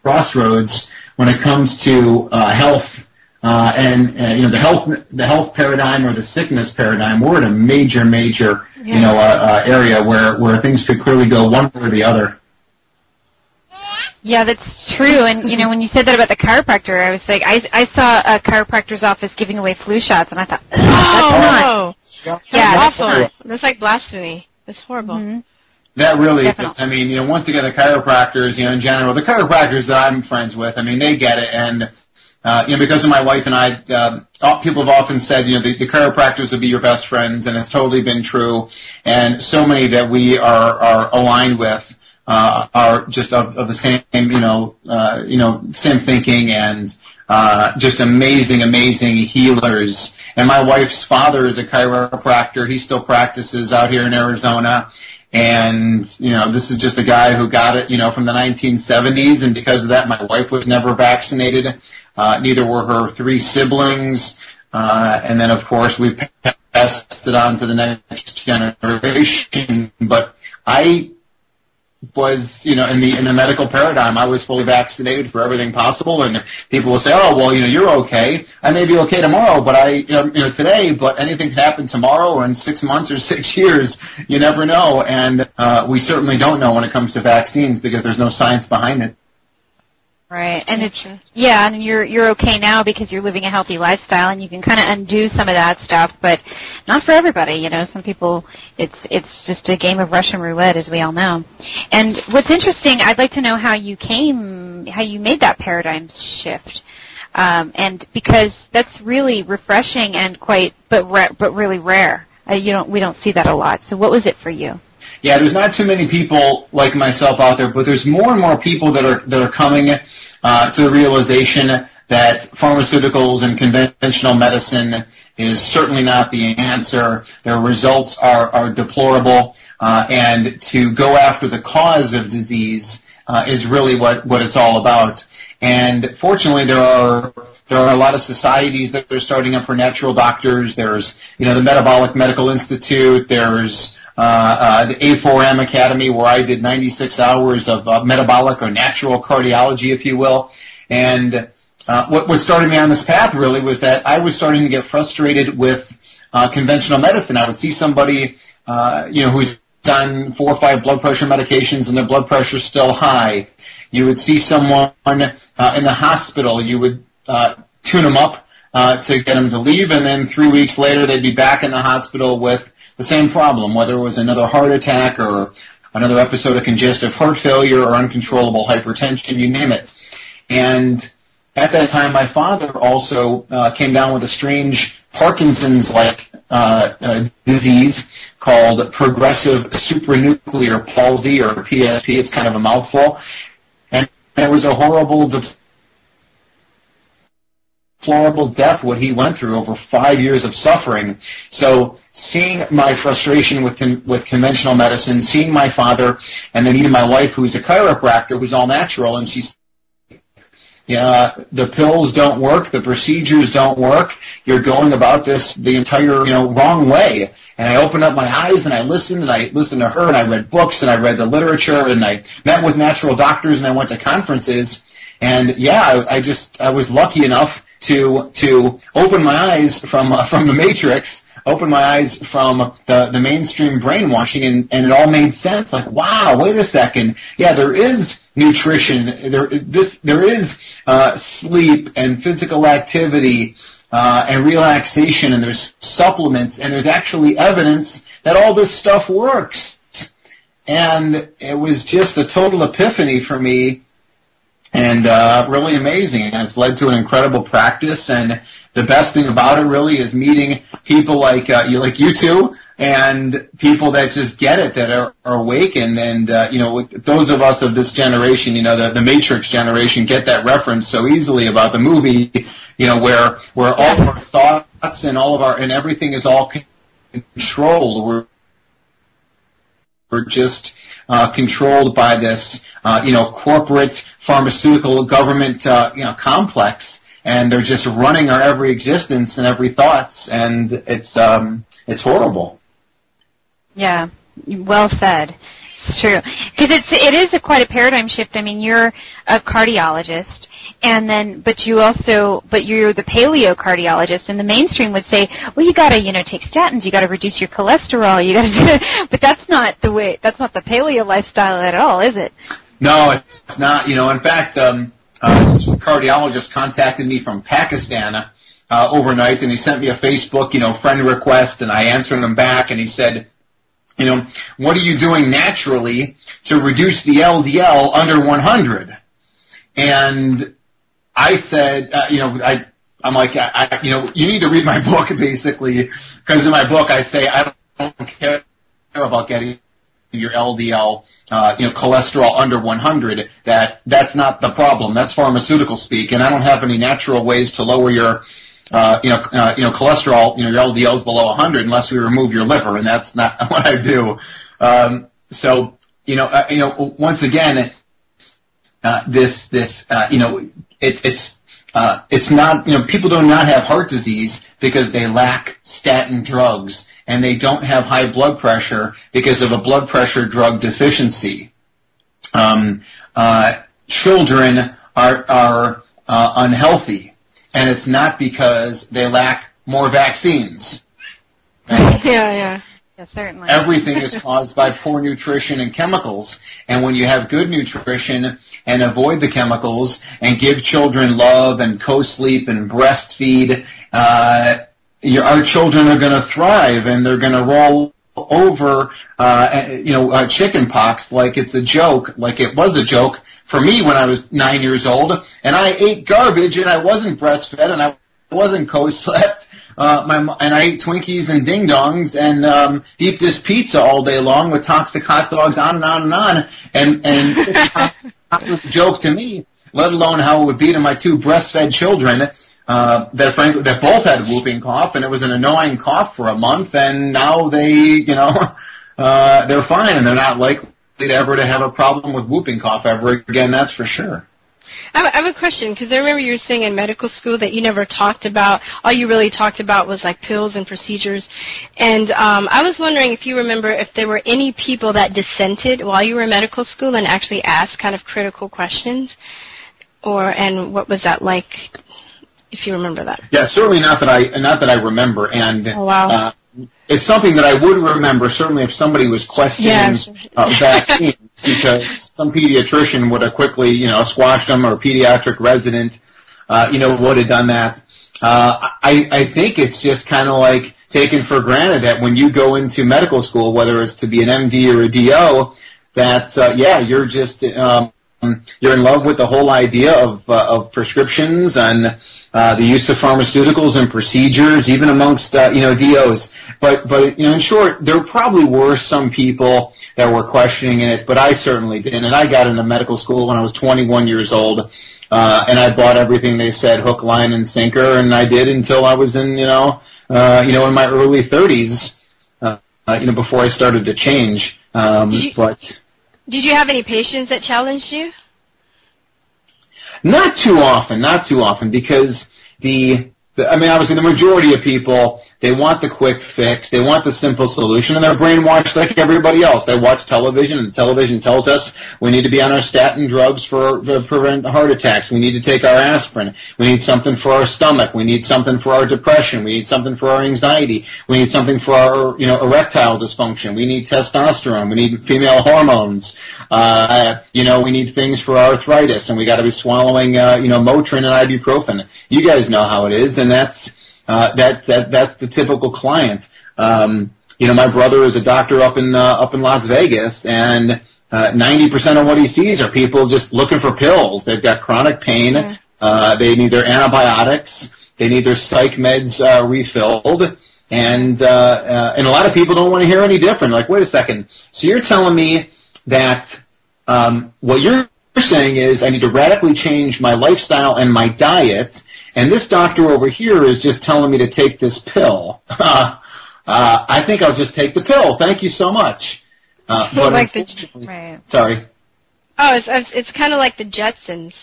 crossroads when it comes to health and the health paradigm or the sickness paradigm. We're in a major area where things could clearly go one way or the other. Yeah, that's true. And, when you said that about the chiropractor, I was like, I saw a chiropractor's office giving away flu shots, and I thought, that's not. Yeah, that's awful. That's like blasphemy. It's horrible. Mm-hmm. That really Definitely. is. I mean, once again, the chiropractors, in general, the chiropractors that I'm friends with, I mean, they get it. And, because of my wife and I, people have often said, the chiropractors will be your best friends, and it's totally been true. And so many that we are aligned with are just of the same, same thinking and just amazing healers. And my wife's father is a chiropractor. He still practices out here in Arizona. And, this is just a guy who got it, from the 1970s. And because of that, my wife was never vaccinated. Neither were her 3 siblings. And then, of course, we passed it on to the next generation. But I was, in the medical paradigm, I was fully vaccinated for everything possible, and people will say, "Oh, well, you're okay. I may be okay tomorrow, but today, but anything can happen tomorrow or in 6 months or 6 years. You never know." And we certainly don't know when it comes to vaccines because there's no science behind it. Right, and and you're okay now because you're living a healthy lifestyle, and you can kind of undo some of that stuff, but not for everybody. Some people, it's just a game of Russian roulette, as we all know. And what's interesting, I'd like to know how you made that paradigm shift, and because that's really refreshing and but really rare. We don't see that a lot. So what was it for you? Yeah, there's not too many people like myself out there, but there's more and more people that are coming to the realization that pharmaceuticals and conventional medicine is certainly not the answer. Their results are deplorable, and to go after the cause of disease is really what it's all about. And fortunately, there are a lot of societies that are starting up for natural doctors. There's the Metabolic Medical Institute. There's the A4M Academy, where I did 96 hours of metabolic or natural cardiology, if you will. And what started me on this path really was that I was starting to get frustrated with conventional medicine. I would see somebody, who's done 4 or 5 blood pressure medications and their blood pressure's still high. You would see someone in the hospital. You would tune them up to get them to leave, and then 3 weeks later they'd be back in the hospital with the same problem, whether it was another heart attack or another episode of congestive heart failure or uncontrollable hypertension, you name it. And at that time, my father also came down with a strange Parkinson's-like disease called progressive supranuclear palsy, or PSP. It's kind of a mouthful. And it was a horrible death, what he went through, over 5 years of suffering. So seeing my frustration with conventional medicine, seeing my father, and then even my wife, who's a chiropractor, who's all natural, and she's, the pills don't work, the procedures don't work, you're going about this the entire, wrong way. And I opened up my eyes and I listened to her, and I read books and I read the literature, and I met with natural doctors and I went to conferences. And I was lucky enough to open my eyes from the Matrix, open my eyes from the mainstream brainwashing, and it all made sense. Like, wow, wait a second. Yeah, there is nutrition, there is sleep and physical activity and relaxation, and there's supplements, and there's actually evidence that all this stuff works. And it was just a total epiphany for me. And really amazing, and it's led to an incredible practice. And the best thing about it really is meeting people like you two, and people that just get it, that are awakened. And those of us of this generation, the Matrix generation, get that reference so easily about the movie, where all of our thoughts and all of and everything is all controlled. are just controlled by this, corporate pharmaceutical government, complex, and they're just running our every existence and every thoughts, and it's horrible. Yeah, well said. It's true, because it is quite a paradigm shift. I mean, you're a cardiologist, but you're the paleo cardiologist, and the mainstream would say, well, you got to take statins, you got to reduce your cholesterol, you got to, but that's not the paleo lifestyle at all, is it? No, it's not. In fact, a cardiologist contacted me from Pakistan overnight, and he sent me a Facebook, friend request, and I answered him back, and he said, what are you doing naturally to reduce the LDL under 100? And I said, I'm like, you need to read my book, basically, because in my book I say I don't care about getting your LDL, cholesterol under 100. That's not the problem. That's pharmaceutical speak, and I don't have any natural ways to lower your cholesterol, your LDL is below 100 unless we remove your liver, and that's not what I do. Once again, it's not, people do not have heart disease because they lack statin drugs, and they don't have high blood pressure because of a blood pressure drug deficiency. Children are unhealthy, and it's not because they lack more vaccines. Yeah, certainly. Everything is caused by poor nutrition and chemicals. And when you have good nutrition and avoid the chemicals and give children love and co-sleep and breastfeed, our children are going to thrive, and they're going to roll over, chicken pox like it's a joke, like it was a joke for me when I was 9 years old, and I ate garbage, and I wasn't breastfed, and I wasn't co-slept. And I ate Twinkies and Ding Dongs and deep dish pizza all day long with toxic hot dogs, on and on and on. And it was a joke to me, let alone how it would be to my two breastfed children that both had whooping cough, and it was an annoying cough for a month, and now they're fine, and they're not likely to ever to have a problem with whooping cough ever again, that's for sure. I have a question, because I remember you were saying in medical school that you never talked about, all you really talked about was like pills and procedures. And I was wondering if you remember if there were any people that dissented while you were in medical school and actually asked kind of critical questions, and what was that like, if you remember that? Yeah, certainly not that I remember. And oh, wow. It's something that I would remember, certainly if somebody was questioning vaccines, because some pediatrician would have quickly, squashed them, or a pediatric resident, would have done that. I think it's just kind of like taken for granted that when you go into medical school, whether it's to be an MD or a DO, that, you're just, you're in love with the whole idea of prescriptions and the use of pharmaceuticals and procedures, even amongst DOs. But in short, there probably were some people that were questioning it, but I certainly didn't. And I got into medical school when I was 21 years old, and I bought everything they said, hook, line, and sinker, and I did until I was in in my early 30s, before I started to change. Did you have any patients that challenged you? Not too often, because obviously the majority of people, they want the quick fix, they want the simple solution, and they're brainwashed like everybody else. They watch television, and television tells us we need to be on our statin drugs to prevent heart attacks. We need to take our aspirin. We need something for our stomach. We need something for our depression. We need something for our anxiety. We need something for our, erectile dysfunction. We need testosterone. We need female hormones. We need things for arthritis, and we got to be swallowing, Motrin and ibuprofen. You guys know how it is, and that's the typical client. My brother is a doctor up in Las Vegas, and 90% of what he sees are people just looking for pills. They've got chronic pain. They need their antibiotics. They need their psych meds refilled. And a lot of people don't want to hear any different. Like, wait a second. So you're telling me that what you're saying is I need to radically change my lifestyle and my diet, and this doctor over here is just telling me to take this pill. I think I'll just take the pill. Thank you so much. But like right. Sorry. Oh, it's kind of like the Jetsons,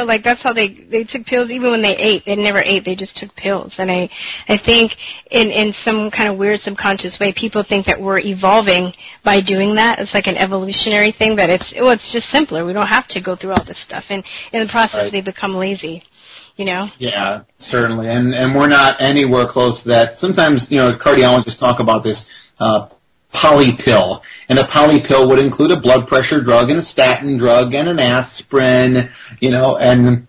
like that's how they took pills even when they ate. They never ate, they just took pills. And I think in some kind of weird subconscious way, people think that we're evolving by doing that. It's like an evolutionary thing that it's just simpler. We don't have to go through all this stuff. And in the process, they become lazy, Yeah, certainly. And we're not anywhere close to that. Sometimes, cardiologists talk about this, poly pill, and a poly pill would include a blood pressure drug and a statin drug and an aspirin, and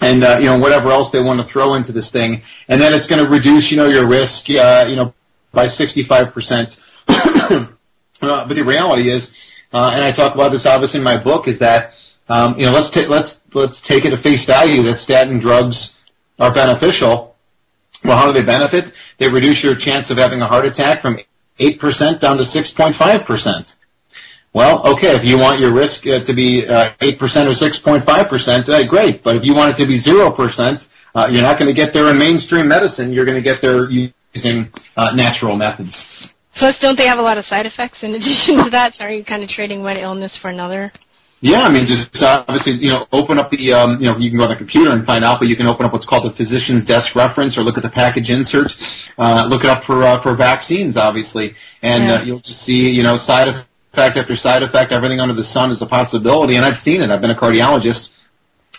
whatever else they want to throw into this thing, and then it's going to reduce, your risk, by 65%. But the reality is, and I talk about this obviously in my book, is that let's take it at face value that statin drugs are beneficial. Well, how do they benefit? They reduce your chance of having a heart attack from 8% down to 6.5%. Well, okay, if you want your risk to be 8% or 6.5%, great. But if you want it to be 0%, you're not going to get there in mainstream medicine. You're going to get there using natural methods. Plus, don't they have a lot of side effects in addition to that? So are you kind of trading one illness for another? Yeah, I mean, just obviously, open up the, you can go on the computer and find out, but you can open up what's called the physician's desk reference or look at the package insert, look it up for vaccines, obviously, and you'll just see, side effect after side effect, everything under the sun is a possibility, and I've seen it. I've been a cardiologist,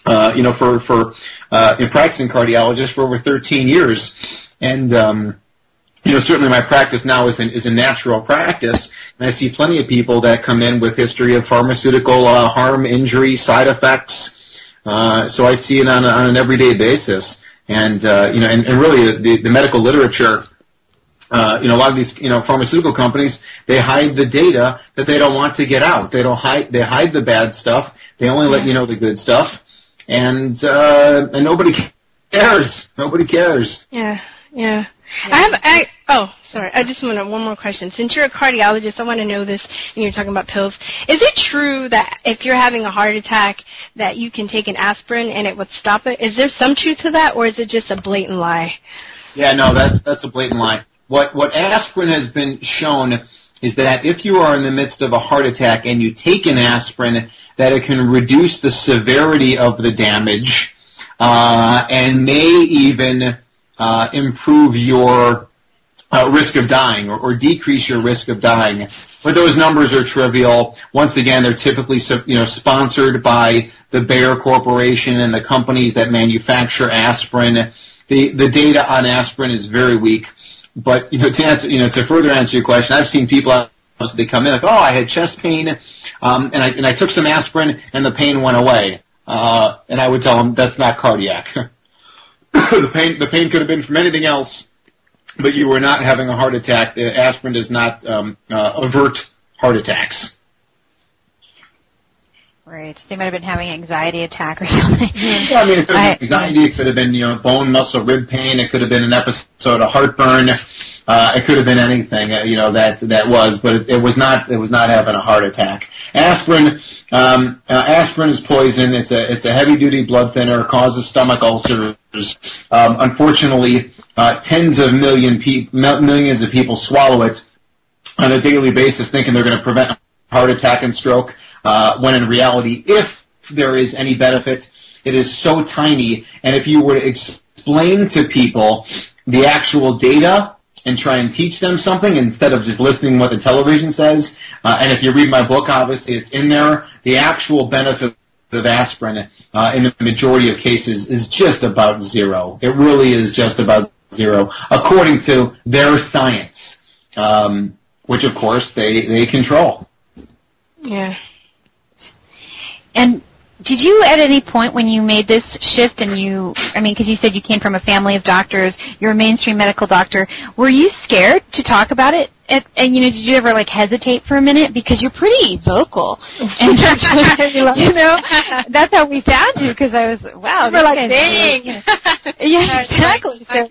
for practicing cardiologist for over 13 years, and, certainly my practice now is a natural practice, and I see plenty of people that come in with history of pharmaceutical harm, injury, side effects. So I see it on an everyday basis, and and really the medical literature. A lot of these pharmaceutical companies, they hide the data that they don't want to get out. They hide the bad stuff. They only let you know the good stuff, and nobody cares. Nobody cares. Yeah. I just want one more question. Since you're a cardiologist, I want to know this, and you're talking about pills. Is it true that if you're having a heart attack that you can take an aspirin and it would stop it? Is there some truth to that, or is it just a blatant lie? Yeah, no, that's a blatant lie. What aspirin has been shown is that if you are in the midst of a heart attack and you take an aspirin, that it can reduce the severity of the damage and may even improve your risk of dying or decrease your risk of dying. But those numbers are trivial. Once again, they're typically sponsored by the Bayer Corporation and the companies that manufacture aspirin. The data on aspirin is very weak. But to further answer your question, I've seen people they come in like, I had chest pain, and I took some aspirin and the pain went away. And I would tell them that's not cardiac. The pain could have been from anything else, but you were not having a heart attack. The aspirin does not avert heart attacks. Right. They might have been having an anxiety attack or something. Yeah, I mean, it could have been anxiety. It could have been, bone, muscle, rib pain. It could have been an episode of heartburn. It could have been anything, that was, but it was not having a heart attack. Aspirin is poison. It's a heavy-duty blood thinner. It causes stomach ulcers. Unfortunately, tens of millions of people swallow it on a daily basis, thinking they're going to prevent heart attack and stroke. When in reality, if there is any benefit, it is so tiny. And if you were to explain to people the actual data and try and teach them something instead of just listening to what the television says, and if you read my book, obviously it's in there, the actual benefit of aspirin in the majority of cases is just about zero. It really is just about zero, according to their science, which of course they control. Yeah. And did you at any point when you made this shift and because you said you came from a family of doctors, you're a mainstream medical doctor, were you scared to talk about it? And did you ever hesitate for a minute? Because you're pretty vocal. And that's how we found you, because I was, wow. We're like, dang. Yeah, exactly. So,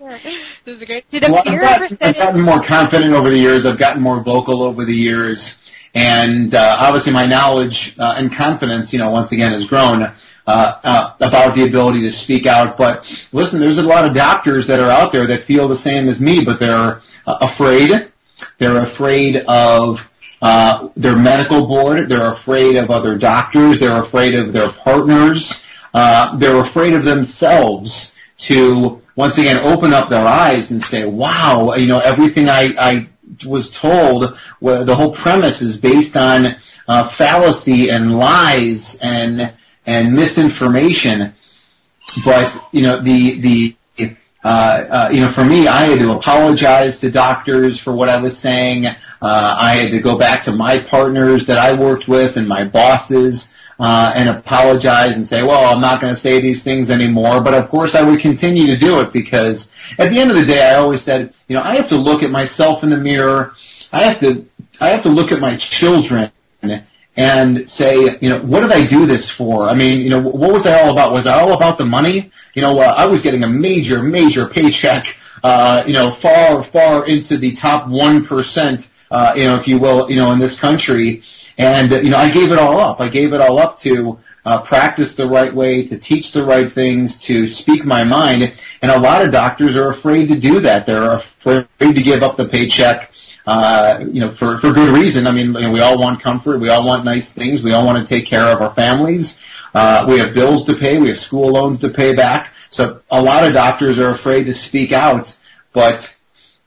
this is great. I've gotten more confident over the years. I've gotten more vocal over the years. And obviously my knowledge and confidence, once again, has grown about the ability to speak out. But listen, there's a lot of doctors that are out there that feel the same as me, but they're afraid. They're afraid of their medical board. They're afraid of other doctors. They're afraid of their partners. They're afraid of themselves to, once again, open up their eyes and say, wow, everything I was told, the whole premise is based on fallacy and lies and misinformation. But, for me, I had to apologize to doctors for what I was saying. I had to go back to my partners that I worked with and my bosses and apologize and say, well, I'm not going to say these things anymore. But, of course, I would continue to do it because at the end of the day, I always said, I have to look at myself in the mirror. I have to look at my children and say, what did I do this for? I mean, what was I all about? Was I all about the money? I was getting a major paycheck, far into the top 1%, if you will, in this country. And, I gave it all up. I gave it all up to practice the right way, to teach the right things, to speak my mind. And a lot of doctors are afraid to do that. They're afraid to give up the paycheck. For good reason. I mean, we all want comfort. We all want nice things. We all want to take care of our families. We have bills to pay. We have school loans to pay back. So a lot of doctors are afraid to speak out. But,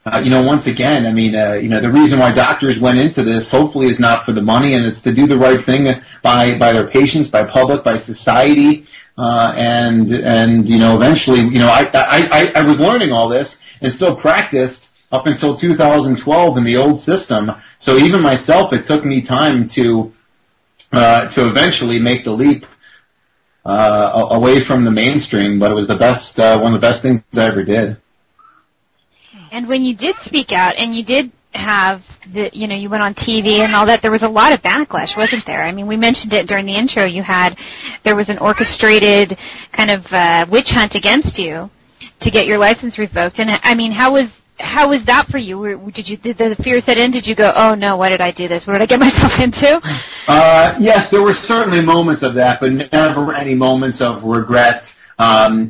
once again, I mean, the reason why doctors went into this hopefully is not for the money, and it's to do the right thing by their patients, by public, by society, and eventually, I was learning all this and still practiced up until 2012 in the old system. So even myself, it took me time to eventually make the leap away from the mainstream. But it was the best, one of the best things I ever did. And when you did speak out, and you did have you went on TV and all that, there was a lot of backlash, wasn't there? I mean, we mentioned it during the intro. There was an orchestrated kind of witch hunt against you to get your license revoked. And I mean, how was that for you? Did the fear set in? Did you go, oh no, why did I do this? What did I get myself into? Yes, there were certainly moments of that, but never any moments of regret. I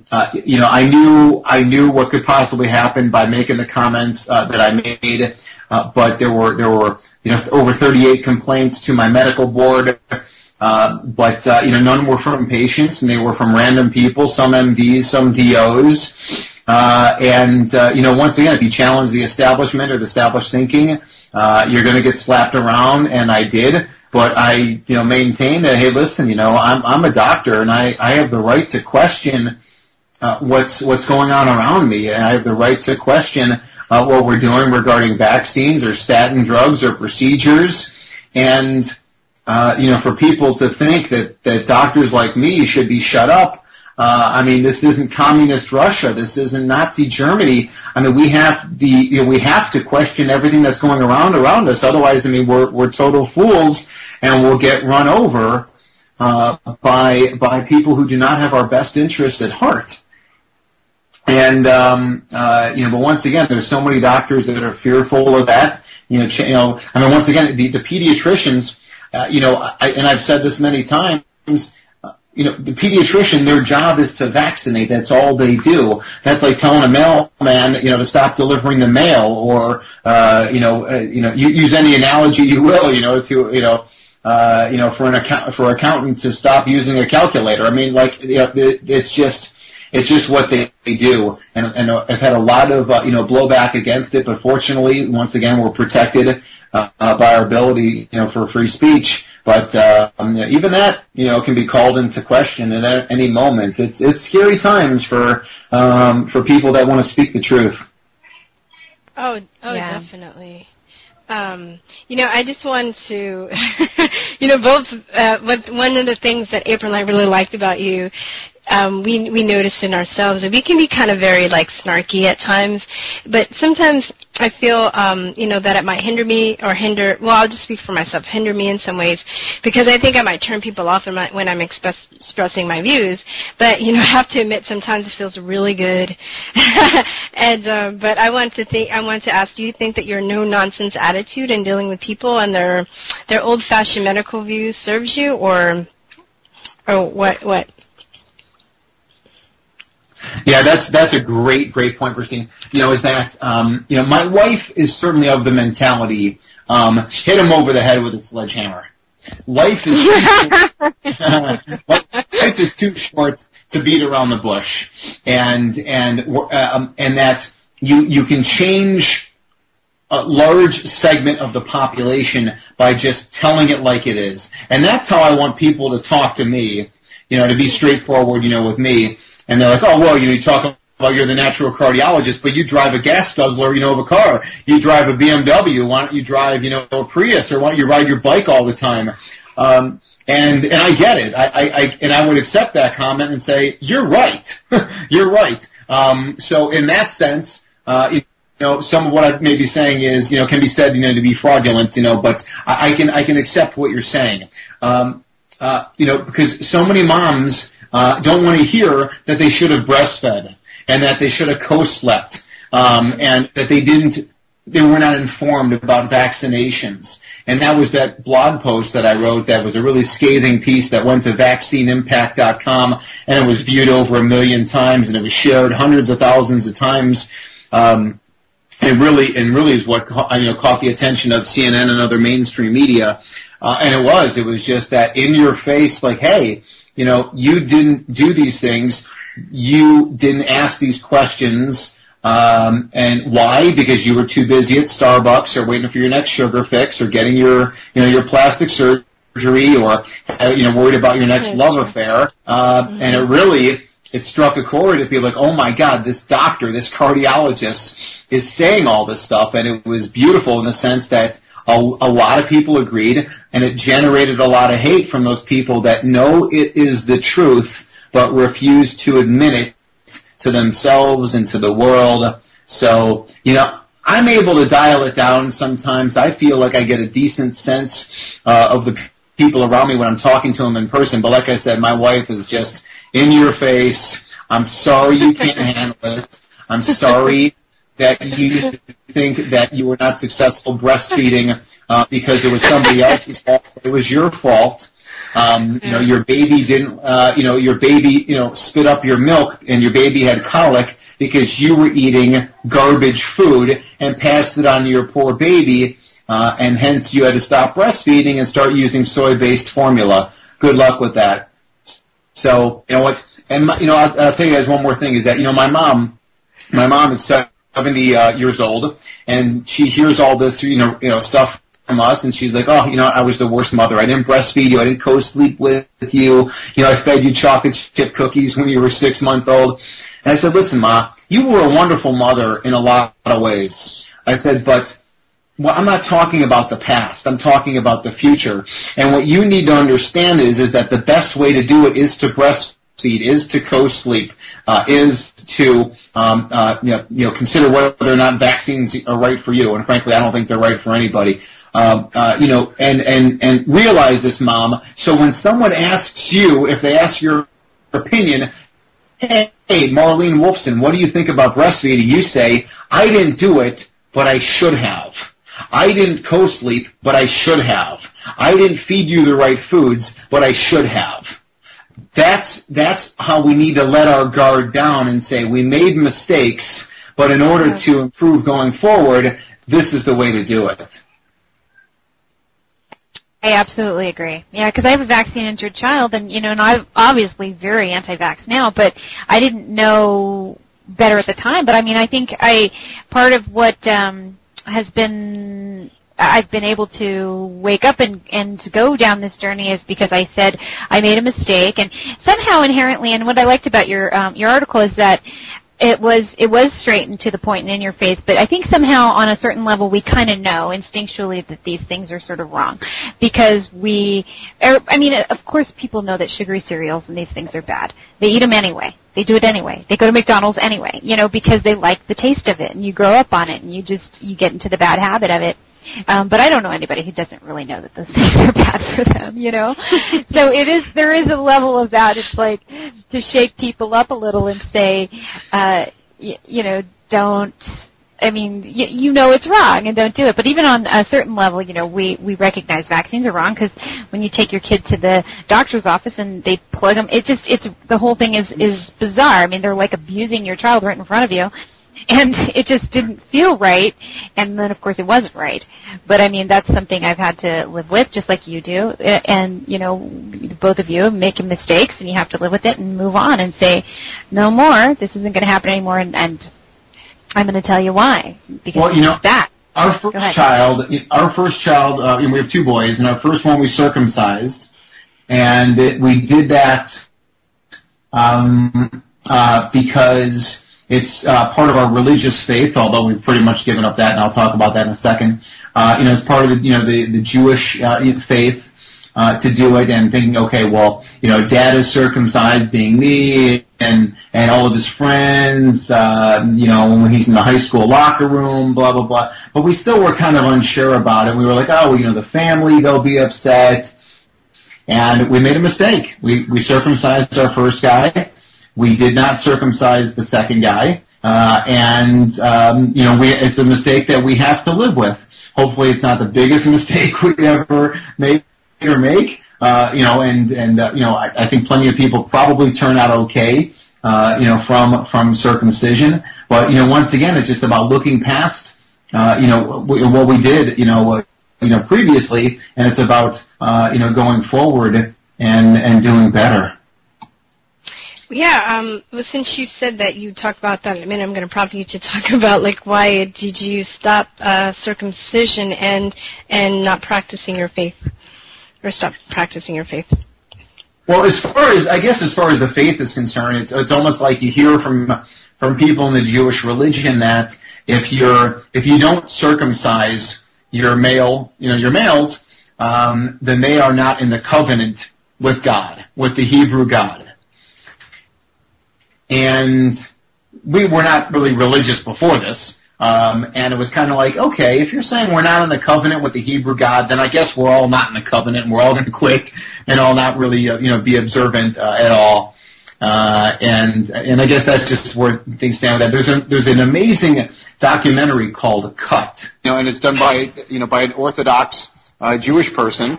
knew what could possibly happen by making the comments that I made, but there were over 38 complaints to my medical board. But none were from patients, and they were from random people, some MDs, some DOs. Once again, if you challenge the establishment or the established thinking, you're going to get slapped around, and I did. But I, maintained that, hey, listen, I'm a doctor, and I have the right to question what's going on around me, and I have the right to question what we're doing regarding vaccines or statin drugs or procedures. And for people to think that doctors like me should be shut up. This isn't communist Russia. This isn't Nazi Germany. I mean, we have to question everything that's going around us. Otherwise, we're total fools, and we'll get run over by people who do not have our best interests at heart. And but once again, there's so many doctors that are fearful of that. Once again, the pediatricians. And I've said this many times. The pediatrician, their job is to vaccinate. That's all they do. That's like telling a mailman, to stop delivering the mail, or use any analogy you will, for an accountant to stop using a calculator. It's just what they do, and I've had a lot of blowback against it. But fortunately, once again, we're protected by our ability, for free speech. But even that, can be called into question at any moment. It's scary times for people that want to speak the truth. Oh, yeah. Definitely. I just wanted to, one of the things that April and I really liked about you, we noticed in ourselves that we can be kind of very snarky at times, but sometimes I feel, that it might I'll just speak for myself, hinder me in some ways, because I think I might turn people off when I'm expressing my views. But, I have to admit sometimes it feels really good. And, but I want to ask, do you think that your no-nonsense attitude in dealing with people and their old-fashioned medical views serves you, or what? Yeah, that's a great point, Virstyne. Is that my wife is certainly of the mentality, hit him over the head with a sledgehammer. Life is life is too short to beat around the bush, and that you can change a large segment of the population by just telling it like it is, and that's how I want people to talk to me. To be straightforward, with me. And they're like, oh, well, you talk about you're the natural cardiologist, but you drive a gas guzzler, of a car. You drive a BMW. Why don't you drive, a Prius, or why don't you ride your bike all the time? And I get it. I would accept that comment and say, you're right. You're right. So in that sense, some of what I may be saying is, can be said, to be fraudulent, but I can accept what you're saying. Because so many moms don't want to hear that they should have breastfed and that they should have co-slept, and that they were not informed about vaccinations. And that was that blog post that I wrote that was a really scathing piece that went to vaccineimpact.com, and it was viewed over 1 million times, and it was shared hundreds of thousands of times. And really is what caught the attention of CNN and other mainstream media. And it was just that in your face, like, hey, you didn't do these things, you didn't ask these questions, and why? Because you were too busy at Starbucks or waiting for your next sugar fix or getting your plastic surgery or, worried about your next love affair. And it struck a chord to be like, oh my God, this doctor, this cardiologist is saying all this stuff, and it was beautiful in the sense that a lot of people agreed, and it generated a lot of hate from those people that know it is the truth, but refuse to admit it to themselves and to the world. So, I'm able to dial it down sometimes. I feel like I get a decent sense of the people around me when I'm talking to them in person, but like I said, my wife is just in your face. I'm sorry you can't handle it. I'm sorry that you think that you were not successful breastfeeding because it was somebody else's fault. It was your fault. Your baby didn't, your baby, spit up your milk, and your baby had colic because you were eating garbage food and passed it on to your poor baby, and hence you had to stop breastfeeding and start using soy-based formula. Good luck with that. So, what? And I'll tell you guys one more thing is that my mom is 70 years old, and she hears all this stuff from us, and she's like, oh, I was the worst mother. I didn't breastfeed you. I didn't co-sleep with you. I fed you chocolate chip cookies when you were 6 months old. And I said, listen, Ma, you were a wonderful mother in a lot of ways. I said, but I'm not talking about the past. I'm talking about the future. And what you need to understand is that the best way to do it is to breastfeed, is to co-sleep, is to consider whether or not vaccines are right for you. And frankly, I don't think they're right for anybody. And realize this, Mom. So when someone asks you, if they ask your opinion, hey, Marlene Wolfson, what do you think about breastfeeding? You say, I didn't do it, but I should have. I didn't co-sleep, but I should have. I didn't feed you the right foods, but I should have. That's how we need to let our guard down and say we made mistakes, but in order to improve going forward, this is the way to do it. I absolutely agree. Yeah, because I have a vaccine-injured child, and and I'm obviously very anti-vax now, but I didn't know better at the time. But I think part of what has been I've been able to wake up and to go down this journey is because I said I made a mistake, and somehow inherently, and what I liked about your article is that it was straight and to the point and in your face, but I think somehow on a certain level we kind of know instinctually that these things are sort of wrong because of course people know that sugary cereals and these things are bad. They eat them anyway. They do it anyway. They go to McDonald's anyway, because they like the taste of it, and you grow up on it, and you get into the bad habit of it. But I don't know anybody who doesn't really know that those things are bad for them, So there is a level of that. It's like to shake people up a little and say, don't I mean, you know it's wrong and don't do it. But even on a certain level, we recognize vaccines are wrong because when you take your kid to the doctor's office and they plug them, it's the whole thing is bizarre. I mean, they're like abusing your child right in front of you. And it just didn't feel right, and then, of course, it wasn't right. But, I mean, that's something I've had to live with, just like you do. And, both of you making mistakes, and you have to live with it and move on and say, no more, this isn't going to happen anymore, and I'm going to tell you why. Because it's that. Our first child, we have 2 boys, and our first one we circumcised, and we did that because it's part of our religious faith, although we've pretty much given up that, and I'll talk about that in a second. It's part of the Jewish faith to do it, and thinking, okay, well, Dad is circumcised, being me, and all of his friends, when he's in the high school locker room, blah blah blah. But we still were kind of unsure about it. We were like, oh, the family, they'll be upset, and we made a mistake. We circumcised our first guy. We did not circumcise the second guy, it's a mistake that we have to live with. Hopefully, it's not the biggest mistake we ever make. I think plenty of people probably turn out okay, from circumcision. But once again, it's just about looking past, what we did, previously, and it's about, going forward and doing better. Yeah, well, since you said that you talked about that in a minute, I'm going to prompt you to talk about, why did you stop circumcision and not practicing your faith, or stop practicing your faith? Well, as far as the faith is concerned, it's almost like you hear from people in the Jewish religion that if you don't circumcise your males, then they are not in the covenant with God, with the Hebrew God. And we were not really religious before this, and it was kind of like, okay, if you're saying we're not in the covenant with the Hebrew God, then I guess we're all not in the covenant, and we're all going to quit and all not really, be observant at all. And I guess that's just where things stand with that. There's an amazing documentary called Cut, and it's done by an Orthodox Jewish person.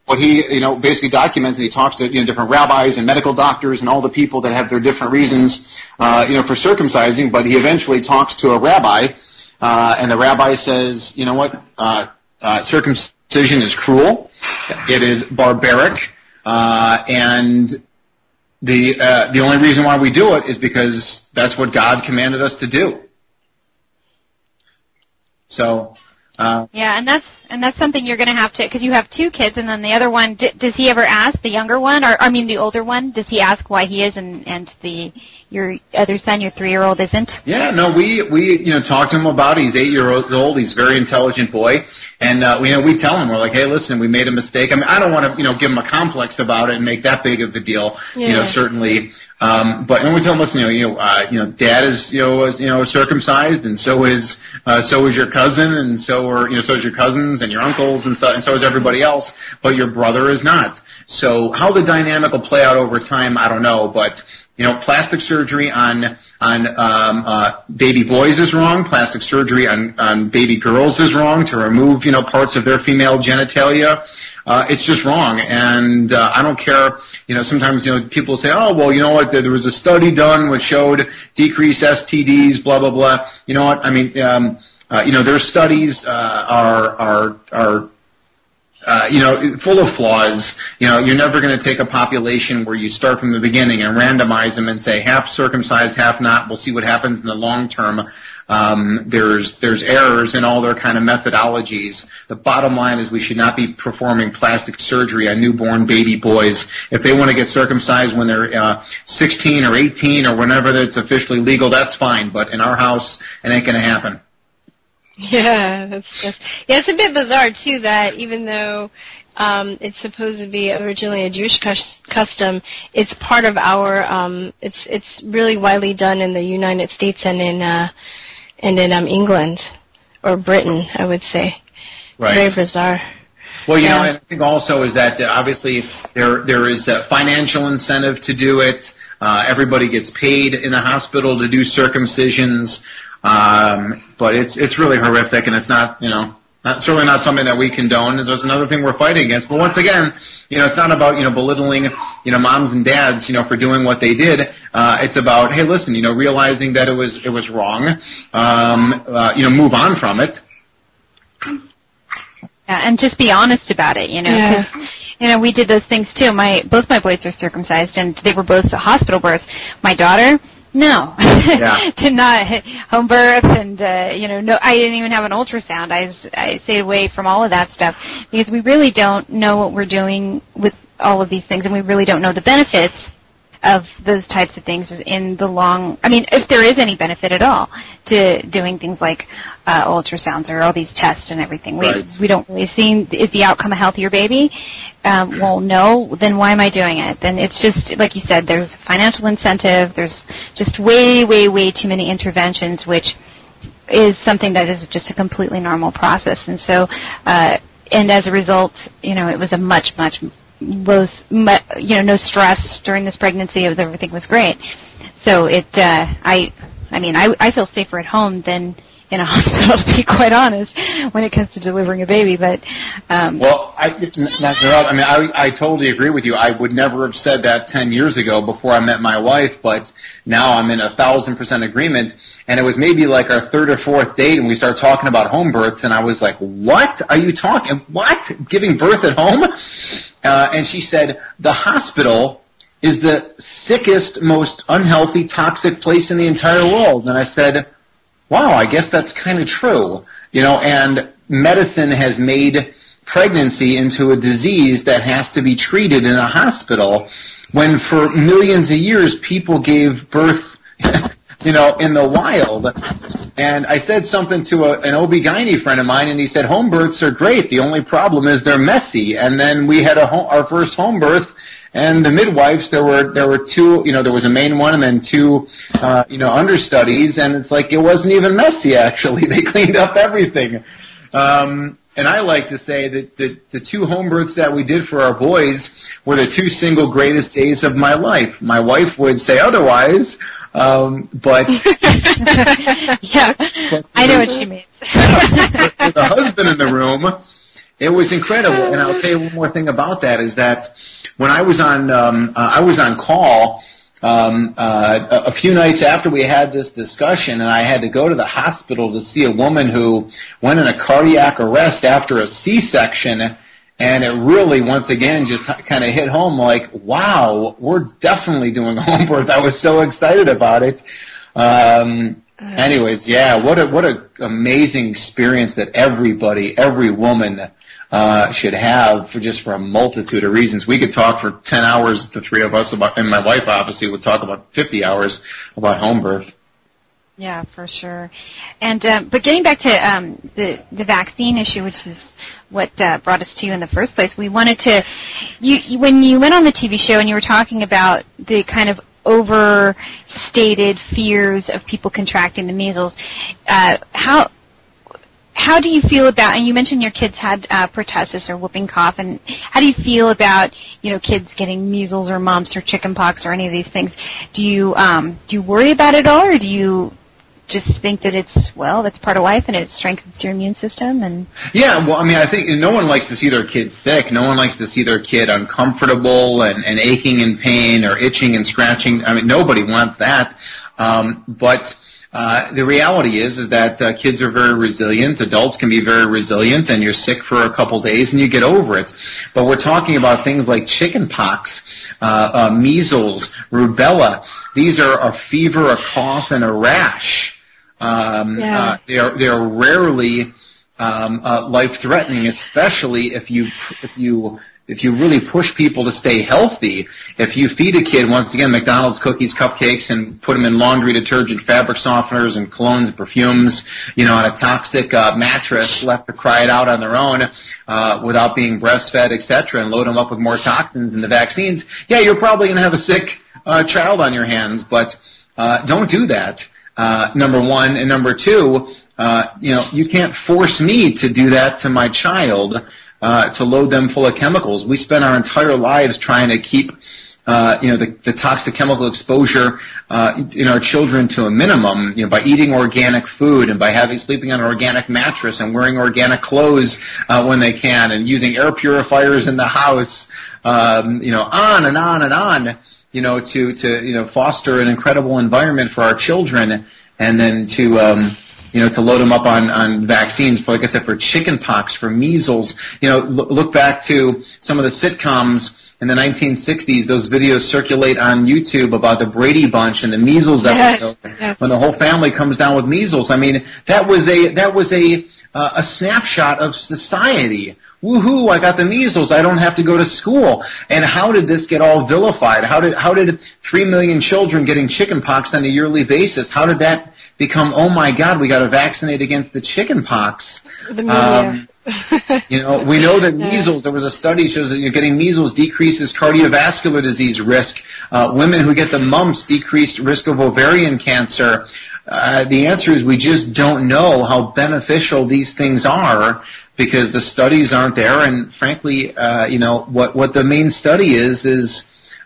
What he, basically documents, and he talks to, different rabbis and medical doctors and all the people that have their different reasons, for circumcising, but he eventually talks to a rabbi, and the rabbi says, circumcision is cruel, it is barbaric, and the only reason why we do it is because that's what God commanded us to do. So, yeah, and that's something you're going to have to, because you have 2 kids, and then the other one, does he ever ask, the younger one, the older one, does he ask why he is and your other son, your 3-year-old, isn't? Yeah, no, we talk to him about it. He's 8 years old. He's a very intelligent boy, and we tell him, we're like, hey, listen, we made a mistake. I mean, I don't want to give him a complex about it and make that big of a deal. Yeah. Certainly. But we tell him, listen, Dad is circumcised, and so is your cousin, and so is your cousins and your uncles and stuff, and so is everybody else. But your brother is not. So how the dynamic will play out over time, I don't know. But plastic surgery on baby boys is wrong. Plastic surgery on baby girls is wrong, to remove parts of their female genitalia. It's just wrong, and I don't care. Sometimes people say, "Oh, well, you know what? There was a study done which showed decreased STDs." Blah blah blah. You know what? I mean, their studies are full of flaws. You're never going to take a population where you start from the beginning and randomize them and say half circumcised, half not. We'll see what happens in the long term. There's errors in all their kind of methodologies. The bottom line is we should not be performing plastic surgery on newborn baby boys. If they want to get circumcised when they're 16 or 18 or whenever it's officially legal, that's fine. But in our house, it ain't going to happen. Yeah, it's a bit bizarre too that even though it's supposed to be originally a Jewish custom, it's part of our. It's really widely done in the United States and in England or Britain, I would say. Right. Very bizarre. Well, I think also is that obviously there is a financial incentive to do it. Everybody gets paid in the hospital to do circumcisions. But it's really horrific, and it's not, certainly not something that we condone. It's another thing we're fighting against. But once again, it's not about, belittling, moms and dads, for doing what they did. It's about, hey, listen, realizing that it was wrong, move on from it. Yeah, and just be honest about it, because, we did those things too. Both my boys are circumcised, and they were both hospital births. My daughter, no, did not home birth, and no, I didn't even have an ultrasound. I stayed away from all of that stuff because we really don't know what we're doing with all of these things, and we really don't know the benefits of those types of things in the long. I mean, if there is any benefit at all to doing things like ultrasounds or all these tests and everything, we don't really see, is the outcome a healthier baby? Well, no. Then why am I doing it? Then it's just like you said. There's financial incentive. There's just way, way, way too many interventions, which is something that is just a completely normal process. And so, and as a result, it was a much low, no stress during this pregnancy. Everything was great. So I feel safer at home than in a hospital, to be quite honest, when it comes to delivering a baby. But I totally agree with you. I would never have said that 10 years ago before I met my wife, but now I'm in 1,000% agreement. And it was maybe like our third or fourth date, and we started talking about home births, and I was like, "What are you talking? What? Giving birth at home?" And she said, "The hospital is the sickest, most unhealthy, toxic place in the entire world." And I said, wow, I guess that's kind of true. And medicine has made pregnancy into a disease that has to be treated in a hospital, when for millions of years people gave birth, in the wild. And I said something to an OB-GYN friend of mine, and he said, home births are great. The only problem is they're messy. And then we had our first home birth, and the midwives, there were two, there was a main one and then two, understudies, and it's like it wasn't even messy, actually. They cleaned up everything. And I like to say that the two home births that we did for our boys were the two single greatest days of my life. My wife would say otherwise, but yeah, but I know what she means. With the husband in the room, it was incredible. And I'll tell you one more thing about that is that when I was on call a few nights after we had this discussion, and I had to go to the hospital to see a woman who went in a cardiac arrest after a C-section, and it really, once again, just kind of hit home like, wow, we're definitely doing a home birth. I was so excited about it. Anyways, yeah, what a amazing experience that every woman should have for a multitude of reasons. We could talk for 10 hours, the three of us, about, and my wife obviously would talk about 50 hours about home birth. Yeah, for sure. And but getting back to the vaccine issue, which is what brought us to you in the first place, we wanted to, when you went on the TV show and you were talking about the kind of overstated fears of people contracting the measles, how do you feel about, and you mentioned your kids had pertussis or whooping cough, and how do you feel about, kids getting measles or mumps or chickenpox or any of these things? Do you worry about it all, or do you just think that that's part of life and it strengthens your immune system? And yeah, well, I think no one likes to see their kid sick. No one likes to see their kid uncomfortable and aching in pain or itching and scratching. Nobody wants that. But the reality is that kids are very resilient. Adults can be very resilient, and you're sick for a couple days and you get over it. But we're talking about things like chickenpox, measles, rubella. These are a fever, a cough, and a rash. They're rarely life-threatening, especially if you really push people to stay healthy. If you feed a kid, once again, McDonald's cookies, cupcakes, and put them in laundry detergent, fabric softeners, and colognes and perfumes, on a toxic mattress, left to cry it out on their own without being breastfed, etc., and load them up with more toxins and the vaccines, yeah, you're probably going to have a sick child on your hands. But don't do that, number one. And number two, you can't force me to do that to my child, to load them full of chemicals. We spend our entire lives trying to keep the toxic chemical exposure in our children to a minimum, by eating organic food and by sleeping on an organic mattress and wearing organic clothes when they can, and using air purifiers in the house, on and on and on, to foster an incredible environment for our children, and then to load them up on vaccines, like I said, for chickenpox, for measles. Look back to some of the sitcoms in the 1960s. Those videos circulate on YouTube about the Brady Bunch and the measles episode, when the whole family comes down with measles. I mean, that was a snapshot of society. Woohoo! I got the measles. I don't have to go to school. And how did this get all vilified? How did 3 million children getting chickenpox on a yearly basis? How did that become? Oh my God! We got to vaccinate against the chickenpox. We know that measles. There was a study shows that getting measles decreases cardiovascular disease risk. Women who get the mumps decreased risk of ovarian cancer. The answer is we just don't know how beneficial these things are, because the studies aren't there, and frankly, what the main study is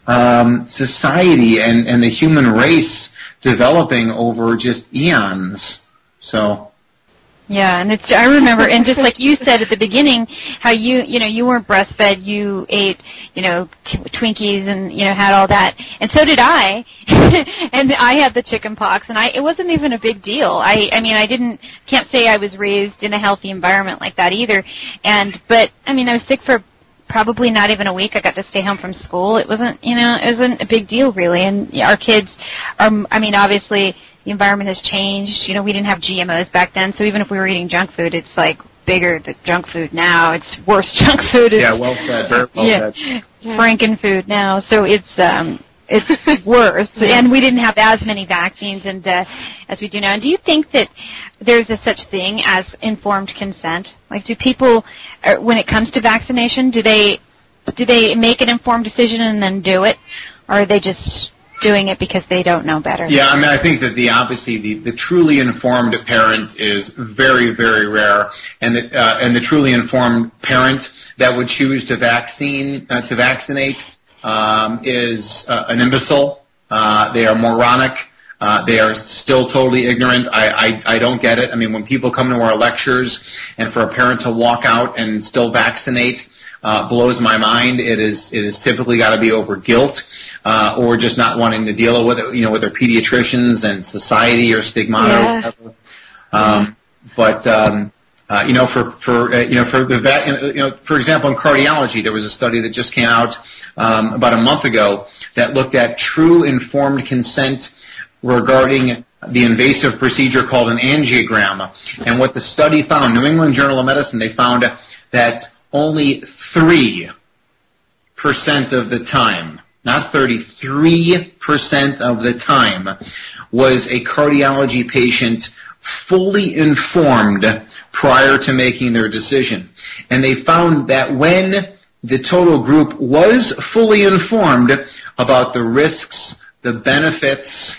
society and the human race developing over just eons. So. Yeah, and I remember, and just like you said at the beginning, how you weren't breastfed, you ate, Twinkies and, had all that, and so did I, and I had the chicken pox, and it wasn't even a big deal. I can't say I was raised in a healthy environment like that either, but I was sick for probably not even a week. I got to stay home from school. It wasn't a big deal really, and our kids obviously, the environment has changed. We didn't have GMOs back then, so even if we were eating junk food, it's like bigger the junk food now. It's worse junk food. Well said. Very well said. Franken food now, so it's worse. And we didn't have as many vaccines as we do now. And do you think that there's a such thing as informed consent? Like, do people, when it comes to vaccination, do they make an informed decision and then do it, or are they just doing it because they don't know better? Yeah, I think that the truly informed parent is very, very rare, and the truly informed parent that would choose to vaccinate is an imbecile. They are moronic. They are still totally ignorant. I don't get it. When people come to our lectures, and for a parent to walk out and still vaccinate blows my mind. It is typically got to be over guilt, or just not wanting to deal with it, with their pediatricians and society or stigmata or whatever. For example, in cardiology, there was a study that just came out about a month ago that looked at true informed consent regarding the invasive procedure called an angiogram. And what the study found, New England Journal of Medicine, they found that only 3% of the time, not 33% of the time, was a cardiology patient fully informed prior to making their decision. And they found that when the total group was fully informed about the risks, the benefits,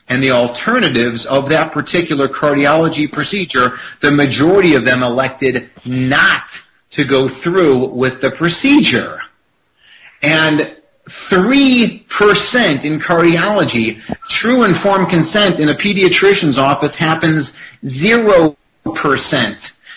and the alternatives of that particular cardiology procedure, the majority of them elected not to go through with the procedure. And 3% in cardiology, true informed consent in a pediatrician's office happens 0%.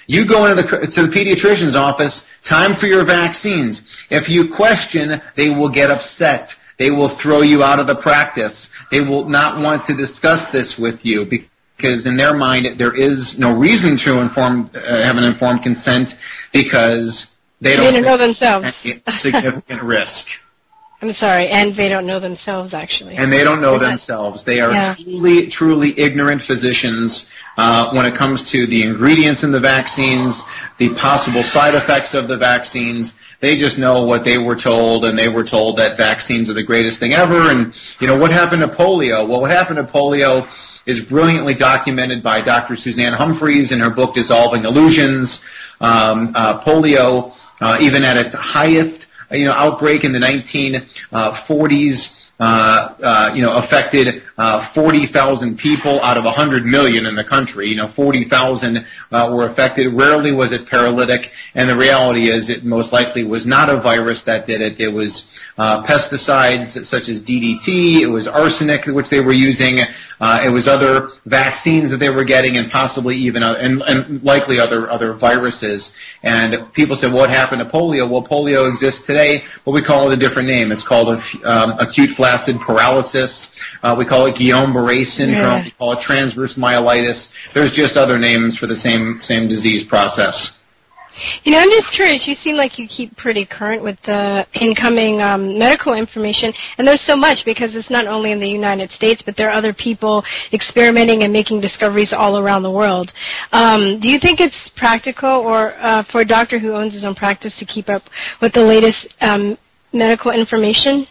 You go into to the pediatrician's office, time for your vaccines. If you question, they will get upset. They will throw you out of the practice. They will not want to discuss this with you because in their mind there is no reason to have an informed consent because they don't know themselves. Significant risk. I'm sorry, and they don't know themselves, actually. And they don't know themselves. They are truly, truly ignorant physicians when it comes to the ingredients in the vaccines, the possible side effects of the vaccines. They just know what they were told, and they were told that vaccines are the greatest thing ever. And, what happened to polio? Well, what happened to polio is brilliantly documented by Dr. Suzanne Humphreys in her book, Dissolving Illusions. Polio, even at its highest outbreak in the 1940s, affected 40,000 people out of 100 million in the country. 40,000 were affected. Rarely was it paralytic, and the reality is it most likely was not a virus that did it. It was pesticides such as DDT. It was arsenic, which they were using. It was other vaccines that they were getting, and possibly even and likely other viruses. And people said, "What happened to polio?" Well, polio exists today, but we call it a different name. It's called acute flaccid paralysis. We call it Guillain-Barré syndrome. We call it transverse myelitis. There's just other names for the same disease process. I'm just curious. You seem like you keep pretty current with the incoming medical information, and there's so much because it's not only in the United States, but there are other people experimenting and making discoveries all around the world. Do you think it's practical or for a doctor who owns his own practice to keep up with the latest medical information?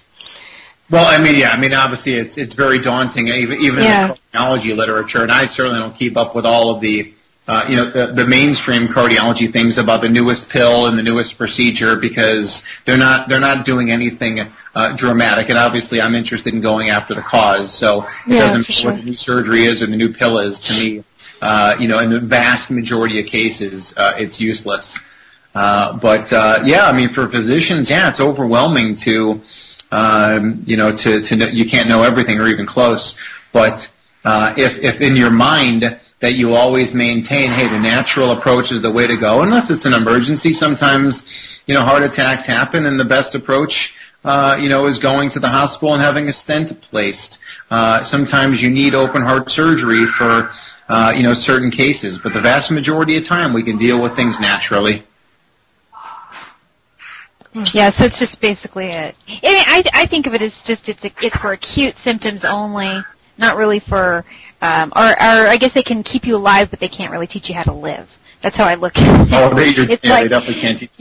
Well, obviously it's very daunting, even in the cardiology literature, and I certainly don't keep up with all of the the mainstream cardiology things about the newest pill and the newest procedure, because they're not doing anything dramatic. And obviously, I'm interested in going after the cause. So it doesn't matter what the new surgery is or the new pill is to me. In the vast majority of cases, it's useless. But for physicians, it's overwhelming to to know, you can't know everything or even close. But if in your mind that you always maintain, hey, the natural approach is the way to go, unless it's an emergency. Sometimes, heart attacks happen, and the best approach, is going to the hospital and having a stent placed. Sometimes you need open heart surgery for, certain cases, but the vast majority of time we can deal with things naturally. Yeah, so it's just basically it. I think of it as just it's for acute symptoms only, not really for, or I guess they can keep you alive, but they can't really teach you how to live. That's how I look at it. Oh, they definitely can't teach.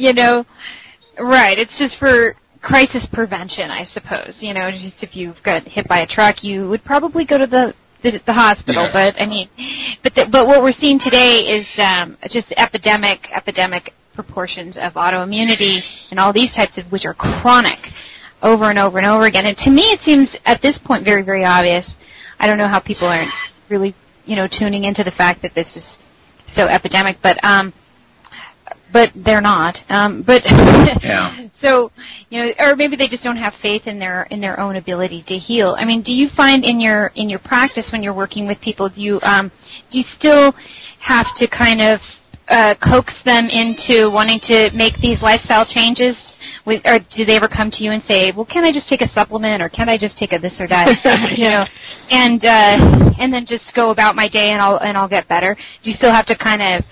Right. It's just for crisis prevention, I suppose. Just if you got hit by a truck, you would probably go to the hospital. Yes. But what we're seeing today is just epidemic proportions of autoimmunity and all these types of which are chronic over and over and over again. And to me, it seems at this point very, very obvious. I don't know how people aren't really, tuning into the fact that this is so epidemic, but they're not. So, or maybe they just don't have faith in their own ability to heal. I mean, do you find in your practice when you're working with people, do you still have to kind of coax them into wanting to make these lifestyle changes? Or do they ever come to you and say, well, can I just take a supplement, or can I just take a this or that, and then just go about my day and I'll get better? Do you still have to kind of,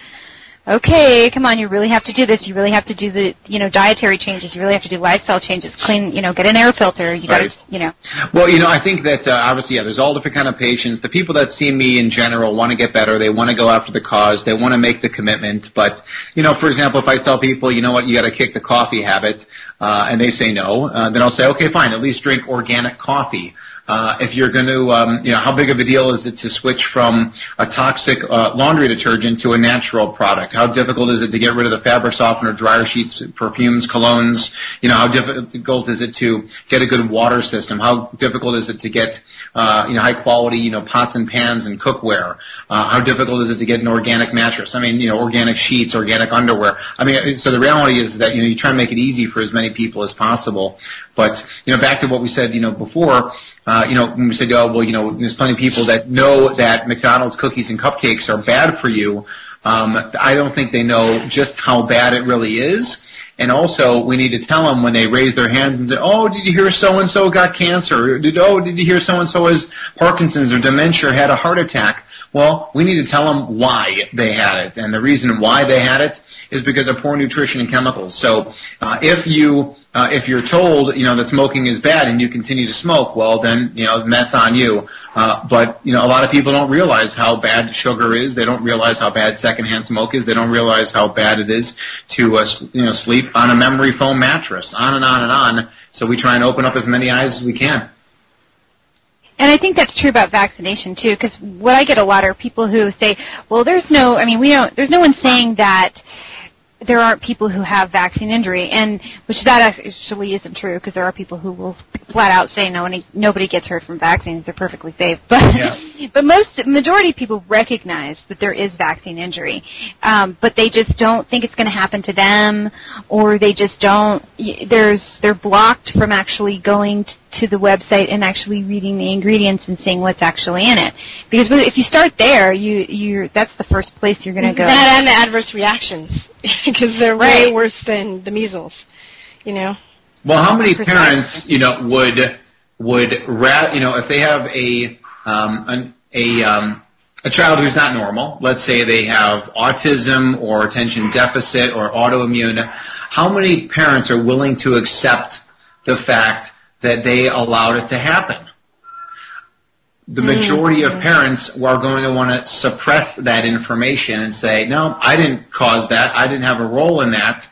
okay, come on, you really have to do this. You really have to do the, dietary changes. You really have to do lifestyle changes. Clean, get an air filter. You got to, Well, I think that obviously, there's all different kind of patients. The people that see me in general want to get better. They want to go after the cause. They want to make the commitment. But, for example, if I tell people, you know what, you got to kick the coffee habit, and they say no, then I'll say, okay, fine, at least drink organic coffee. If you're going to, how big of a deal is it to switch from a toxic laundry detergent to a natural product? How difficult is it to get rid of the fabric softener, dryer sheets, perfumes, colognes? How difficult is it to get a good water system? How difficult is it to get, high quality, pots and pans and cookware? How difficult is it to get an organic mattress? Organic sheets, organic underwear. So the reality is that, you try and make it easy for as many people as possible. But, back to what we said, before, when we said, there's plenty of people that know that McDonald's cookies and cupcakes are bad for you. I don't think they know just how bad it really is. And also, we need to tell them when they raise their hands and say, oh, did you hear so-and-so got cancer? Did you hear so-and-so has Parkinson's or dementia or had a heart attack? Well, we need to tell them why they had it. And the reason why they had it is because of poor nutrition and chemicals. So if you're told, that smoking is bad and you continue to smoke, well, then, that's on you. But, a lot of people don't realize how bad sugar is. They don't realize how bad secondhand smoke is. They don't realize how bad it is to, sleep on a memory foam mattress, on and on and on. So we try and open up as many eyes as we can. And I think that's true about vaccination too, because what I get a lot are people who say, well, there's no one saying that there aren't people who have vaccine injury, and which that actually isn't true, because there are people who will flat out say nobody gets hurt from vaccines, they're perfectly safe. But but majority of people recognize that there is vaccine injury, but they just don't think it's going to happen to them, or they just don't. They're blocked from actually going to the website and actually reading the ingredients and seeing what's actually in it. Because if you start there, that's the first place you're going to go. That and the adverse reactions, because they're way worse than the measles, you know. Well, how many parents, you know, would you know, if they have a child who's not normal, let's say they have autism or attention deficit or autoimmune, how many parents are willing to accept the fact that they allowed it to happen? The majority of parents are going to want to suppress that information and say, no, I didn't cause that. I didn't have a role in that.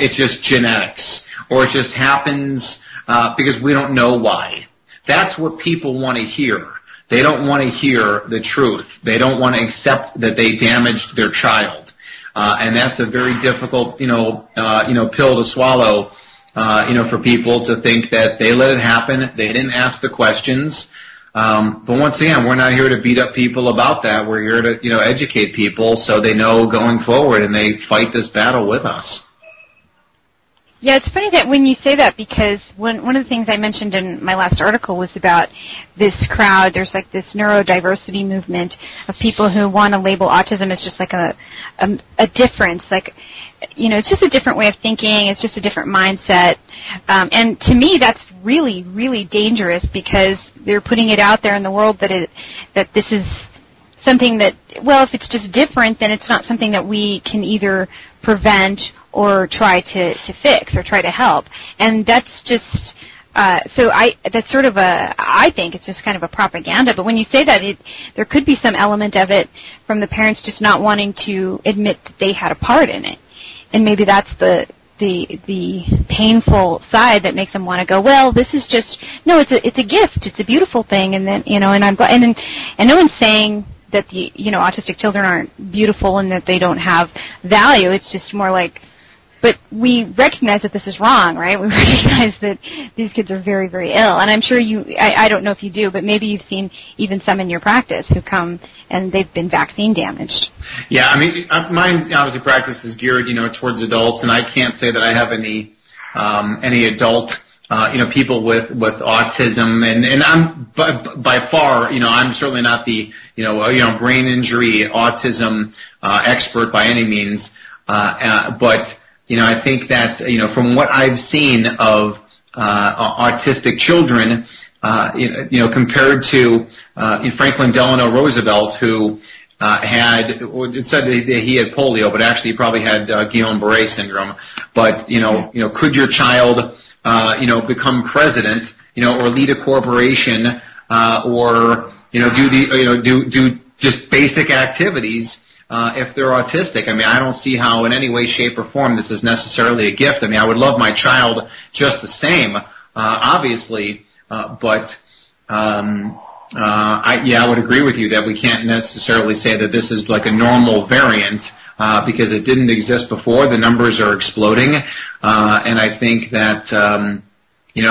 It's just genetics, or it just happens because we don't know why. That's what people want to hear. They don't want to hear the truth. They don't want to accept that they damaged their child. And that's a very difficult, pill to swallow, for people to think that they let it happen. They didn't ask the questions. But once again, we're not here to beat up people about that. We're here to, educate people so they know going forward and they fight this battle with us. Yeah, it's funny that when you say that, because one of the things I mentioned in my last article was about this crowd. There's like this neurodiversity movement of people who want to label autism as just like a difference, like, it's just a different way of thinking. It's just a different mindset. And to me, that's really, really dangerous, because they're putting it out there in the world that this is something that, well, if it's just different, then it's not something that we can either prevent or try to fix or try to help. And that's just, that's sort of I think it's just kind of a propaganda. But when you say that, there could be some element of it from the parents just not wanting to admit that they had a part in it. And maybe that's the painful side that makes them want to go, well, this is just, no, it's a gift. It's a beautiful thing. And then, and I'm glad, and no one's saying that autistic children aren't beautiful and that they don't have value. It's just more like, but we recognize that this is wrong, right? We recognize that these kids are very, very ill. And I'm sure I don't know if you do, but maybe you've seen even some in your practice who come and they've been vaccine damaged. Yeah, I mean, mine obviously practice is geared, towards adults, and I can't say that I have any adult, people with autism, and I'm by far, I'm certainly not the, brain injury autism expert by any means, but I think that, from what I've seen of autistic children, compared to Franklin Delano Roosevelt, who it said that he had polio, but actually he probably had Guillain-Barré syndrome. But could your child become president, or lead a corporation, or do just basic activities? If they're autistic, I mean, I don't see how in any way, shape, or form this is necessarily a gift. I mean, I would love my child just the same, obviously, but I would agree with you that we can't necessarily say that this is like a normal variant because it didn't exist before. The numbers are exploding, and I think that we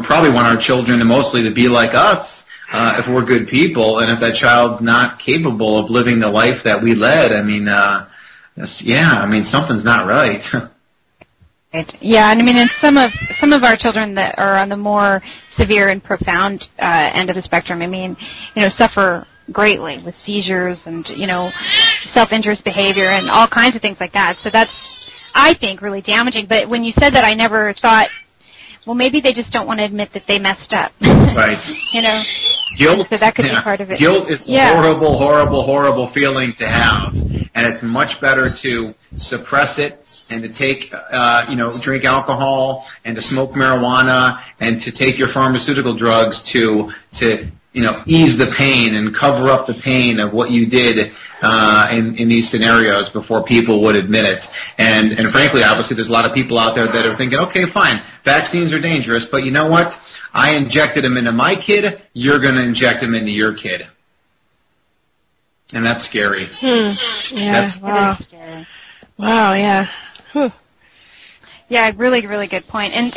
probably want our children mostly to be like us. If we're good people, and if that child's not capable of living the life that we led, I mean, something's not right. Right. Yeah, and I mean, and some of our children that are on the more severe and profound end of the spectrum, I mean, suffer greatly with seizures and self-injurious behavior and all kinds of things like that. So that's, I think, really damaging. But when you said that, I never thought, well, maybe they just don't want to admit that they messed up. Right. Guilt, so that could be part of it. Guilt is a horrible, horrible, horrible feeling to have, and it's much better to suppress it and to take, drink alcohol and to smoke marijuana and to take your pharmaceutical drugs to ease the pain and cover up the pain of what you did in these scenarios before people would admit it. And frankly, obviously, there's a lot of people out there that are thinking, okay, fine, vaccines are dangerous, but you know what? I injected them into my kid, you're going to inject them into your kid. And that's scary. Yeah, That's scary. Wow, yeah. Whew. Yeah, really, really good point. And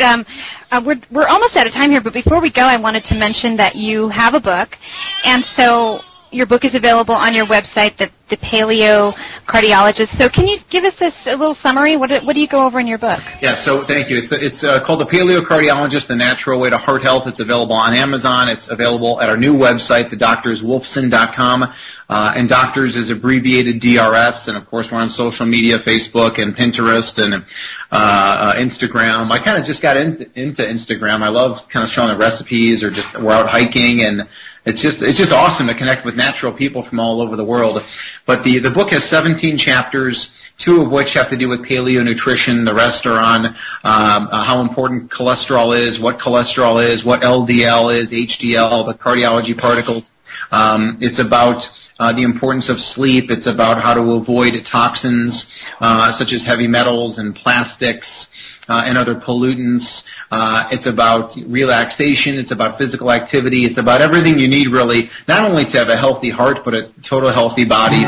we're almost out of time here, but before we go, I wanted to mention that you have a book, and so your book is available on your website, the Paleo Cardiologist. So can you give us a little summary? What do you go over in your book? Yeah, so thank you. It's called The Paleo Cardiologist, The Natural Way to Heart Health. It's available on Amazon. It's available at our new website, thedoctorswolfson.com. And doctors is abbreviated DRS, and of course we're on social media, Facebook and Pinterest and Instagram. I kind of just got into Instagram. I love kind of showing the recipes, or just we're out hiking, and it's just awesome to connect with natural people from all over the world. But the book has 17 chapters, 2 of which have to do with paleo nutrition. The rest are on how important cholesterol is, what cholesterol is, what LDL is, HDL, the cardiology particles. It's about the importance of sleep. It's about how to avoid toxins such as heavy metals and plastics and other pollutants. It's about relaxation. It's about physical activity. It's about everything you need, really, not only to have a healthy heart, but a total healthy body.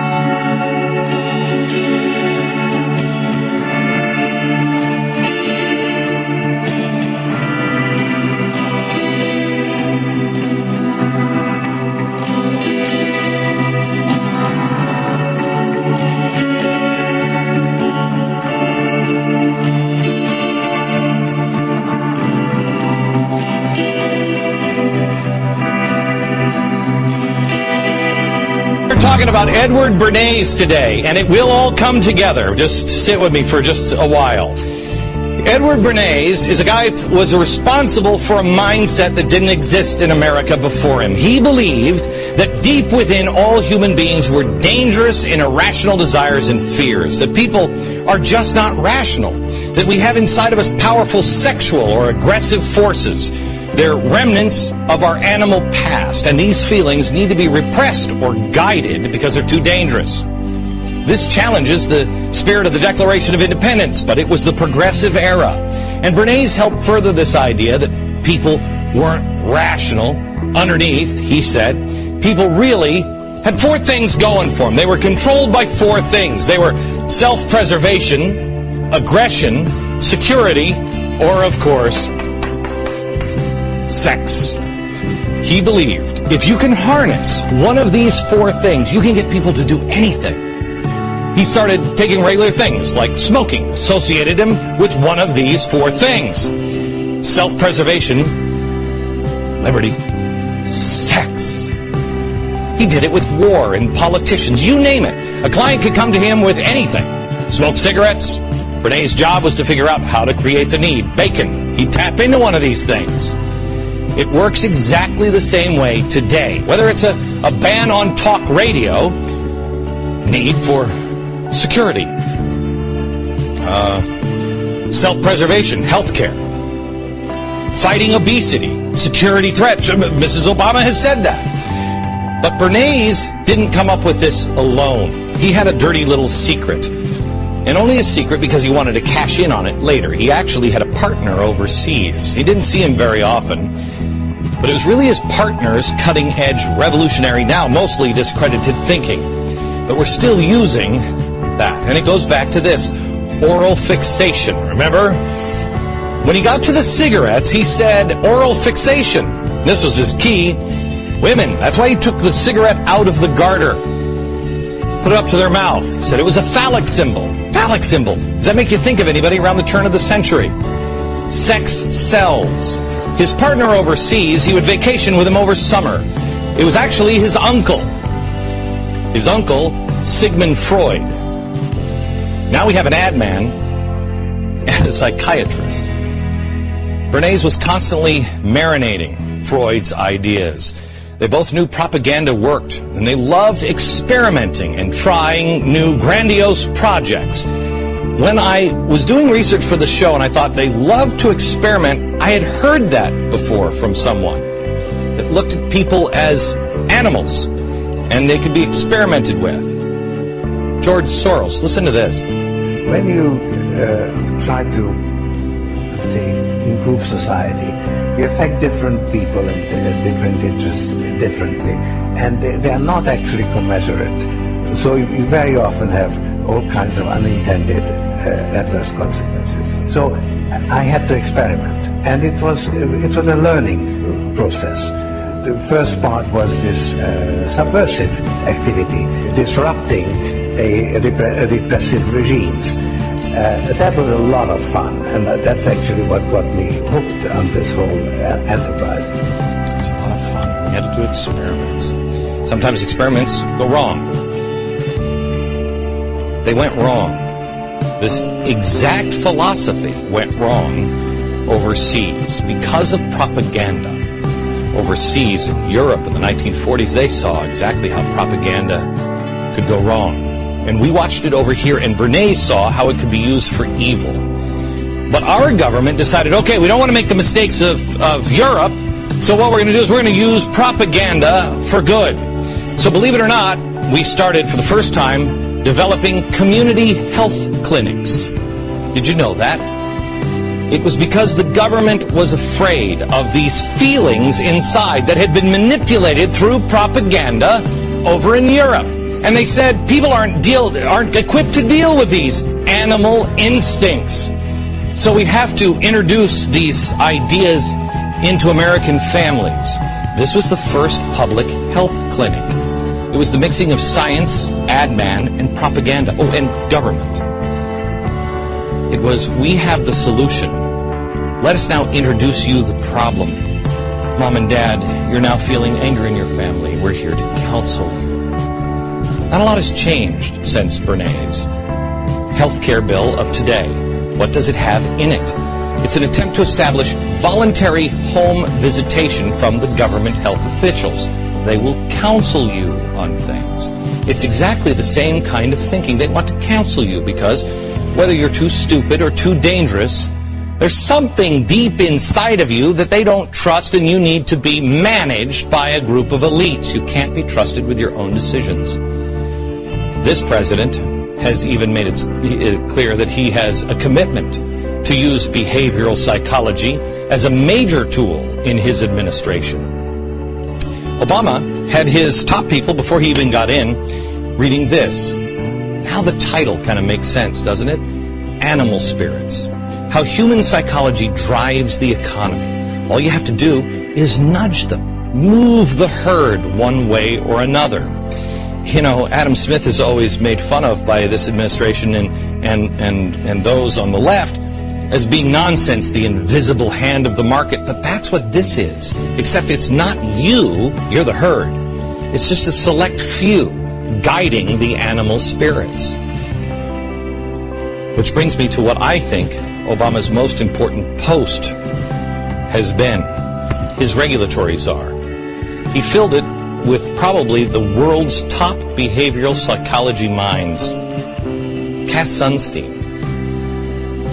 Talking about Edward Bernays today, and it will all come together. Just sit with me for just a while. Edward Bernays is a guy who was responsible for a mindset that didn't exist in America before him. He believed that deep within all human beings were dangerous and irrational desires and fears, that people are just not rational, that we have inside of us powerful sexual or aggressive forces. They're remnants of our animal past, and these feelings need to be repressed or guided because they're too dangerous. This challenges the spirit of the Declaration of Independence, but it was the progressive era. And Bernays helped further this idea that people weren't rational. Underneath, he said, people really had 4 things going for them. They were controlled by 4 things. They were self-preservation, aggression, security, or, of course, sex. He believed if you can harness one of these 4 things, you can get people to do anything. He started taking regular things like smoking, associated him with one of these 4 things. Self-preservation, liberty, sex. He did it with war and politicians, you name it. A client could come to him with anything. Smoke cigarettes. Bernays' job was to figure out how to create the need. Bacon. He'd tap into one of these things. It works exactly the same way today. Whether it's a ban on talk radio, need for security, self-preservation, healthcare, fighting obesity, security threats. Mrs. Obama has said that. But Bernays didn't come up with this alone. He had a dirty little secret. And only a secret because he wanted to cash in on it later. He actually had a partner overseas. He didn't see him very often. But it was really his partner's cutting-edge, revolutionary, now mostly discredited thinking. But we're still using that. And it goes back to this, oral fixation. Remember? When he got to the cigarettes, he said oral fixation. This was his key. Women. That's why he took the cigarette out of the garter. Put it up to their mouth. He said it was a phallic symbol. Phallic symbol. Does that make you think of anybody around the turn of the century? Sex sells. His partner overseas, he would vacation with him over summer. It was actually his uncle. His uncle, Sigmund Freud. Now we have an ad man and a psychiatrist. Bernays was constantly marinating Freud's ideas. They both knew propaganda worked, and they loved experimenting and trying new grandiose projects. When I was doing research for the show and I thought they love to experiment, I had heard that before from someone that looked at people as animals and they could be experimented with. George Soros, listen to this. When you try to, say, improve society, you affect different people and different interests differently, and they are not actually commensurate. So you very often have all kinds of unintended adverse consequences. So I had to experiment, and it was a learning process. The first part was this subversive activity, disrupting repressive regimes. That was a lot of fun, and that's actually what got me hooked on this whole enterprise. It was a lot of fun. We had to do experiments. Sometimes experiments go wrong. They went wrong. This exact philosophy went wrong overseas because of propaganda. Overseas in Europe in the 1940s, they saw exactly how propaganda could go wrong. And we watched it over here, and Bernays saw how it could be used for evil. But our government decided, okay, we don't want to make the mistakes of Europe, so what we're going to do is we're going to use propaganda for good. So believe it or not, we started for the first time developing community health clinics. Did you know that? It was because the government was afraid of these feelings inside that had been manipulated through propaganda over in Europe. And they said people aren't equipped to deal with these animal instincts. So we have to introduce these ideas into American families. This was the first public health clinic. It was the mixing of science, ad man, and propaganda. Oh, and government. It was, we have the solution. Let us now introduce you the problem. Mom and Dad, you're now feeling anger in your family. We're here to counsel you. Not a lot has changed since Bernays. Healthcare bill of today. What does it have in it? It's an attempt to establish voluntary home visitation from the government health officials. They will counsel you on things. It's exactly the same kind of thinking. They want to counsel you because whether you're too stupid or too dangerous, there's something deep inside of you that they don't trust, and you need to be managed by a group of elites. You can't be trusted with your own decisions. This president has even made it clear that he has a commitment to use behavioral psychology as a major tool in his administration. Obama had his top people, before he even got in, reading this. Now the title kind of makes sense, doesn't it? Animal Spirits. How human psychology drives the economy. All you have to do is nudge them, move the herd one way or another. You know, Adam Smith is always made fun of by this administration and those on the left as being nonsense, the invisible hand of the market. But that's what this is. Except it's not you're the herd. It's just a select few guiding the animal spirits. Which brings me to what I think Obama's most important post has been, his regulatory czar. He filled it with probably the world's top behavioral psychology minds. Cass Sunstein.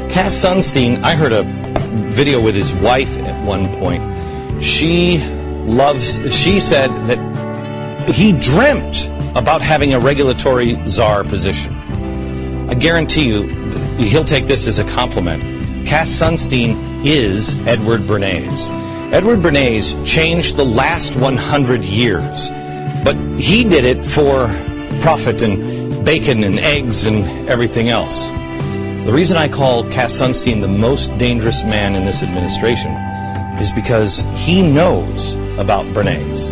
Cass Sunstein, I heard a video with his wife at one point. She said that he dreamt about having a regulatory czar position. I guarantee you, he'll take this as a compliment. Cass Sunstein is Edward Bernays. Edward Bernays changed the last 100 years, but he did it for profit and bacon and eggs and everything else. The reason I call Cass Sunstein the most dangerous man in this administration is because he knows about Bernays.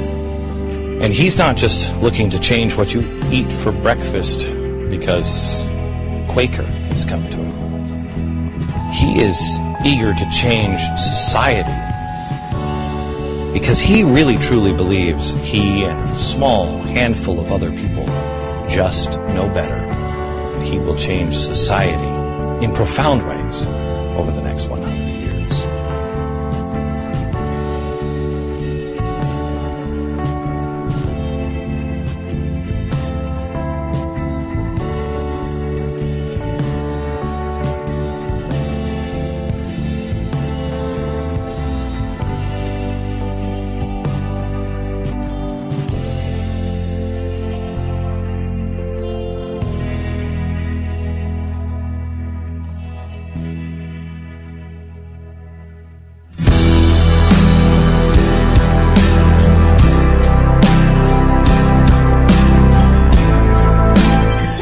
And he's not just looking to change what you eat for breakfast because Quaker has come to him. He is eager to change society because he really truly believes he and a small handful of other people just know better. And he will change society in profound ways over the next 100 years.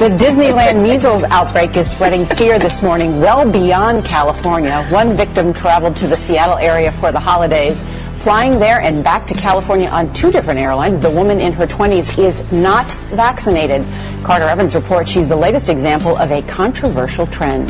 The Disneyland measles outbreak is spreading fear this morning well beyond California. One victim traveled to the Seattle area for the holidays, flying there and back to California on 2 different airlines. The woman in her 20s is not vaccinated. Carter Evans reports she's the latest example of a controversial trend.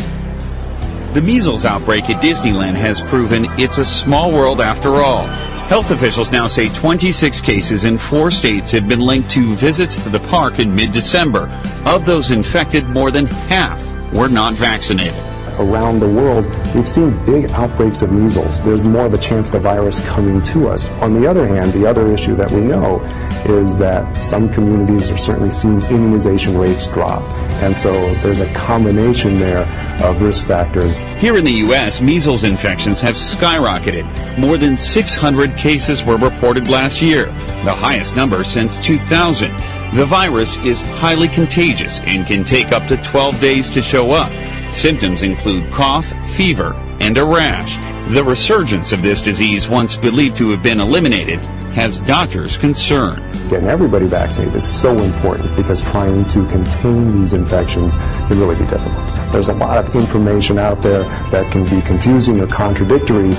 The measles outbreak at Disneyland has proven it's a small world after all. Health officials now say 26 cases in 4 states have been linked to visits to the park in mid-December. Of those infected, more than half were not vaccinated. Around the world, we've seen big outbreaks of measles. There's more of a chance of the virus coming to us. On the other hand, the other issue that we know is that some communities are certainly seeing immunization rates drop. And so there's a combination there of risk factors. Here in the U.S., measles infections have skyrocketed. More than 600 cases were reported last year, the highest number since 2000. The virus is highly contagious and can take up to 12 days to show up. Symptoms include cough, fever, and a rash. The resurgence of this disease, once believed to have been eliminated, has doctors concerned. Getting everybody vaccinated is so important because trying to contain these infections can really be difficult. There's a lot of information out there that can be confusing or contradictory,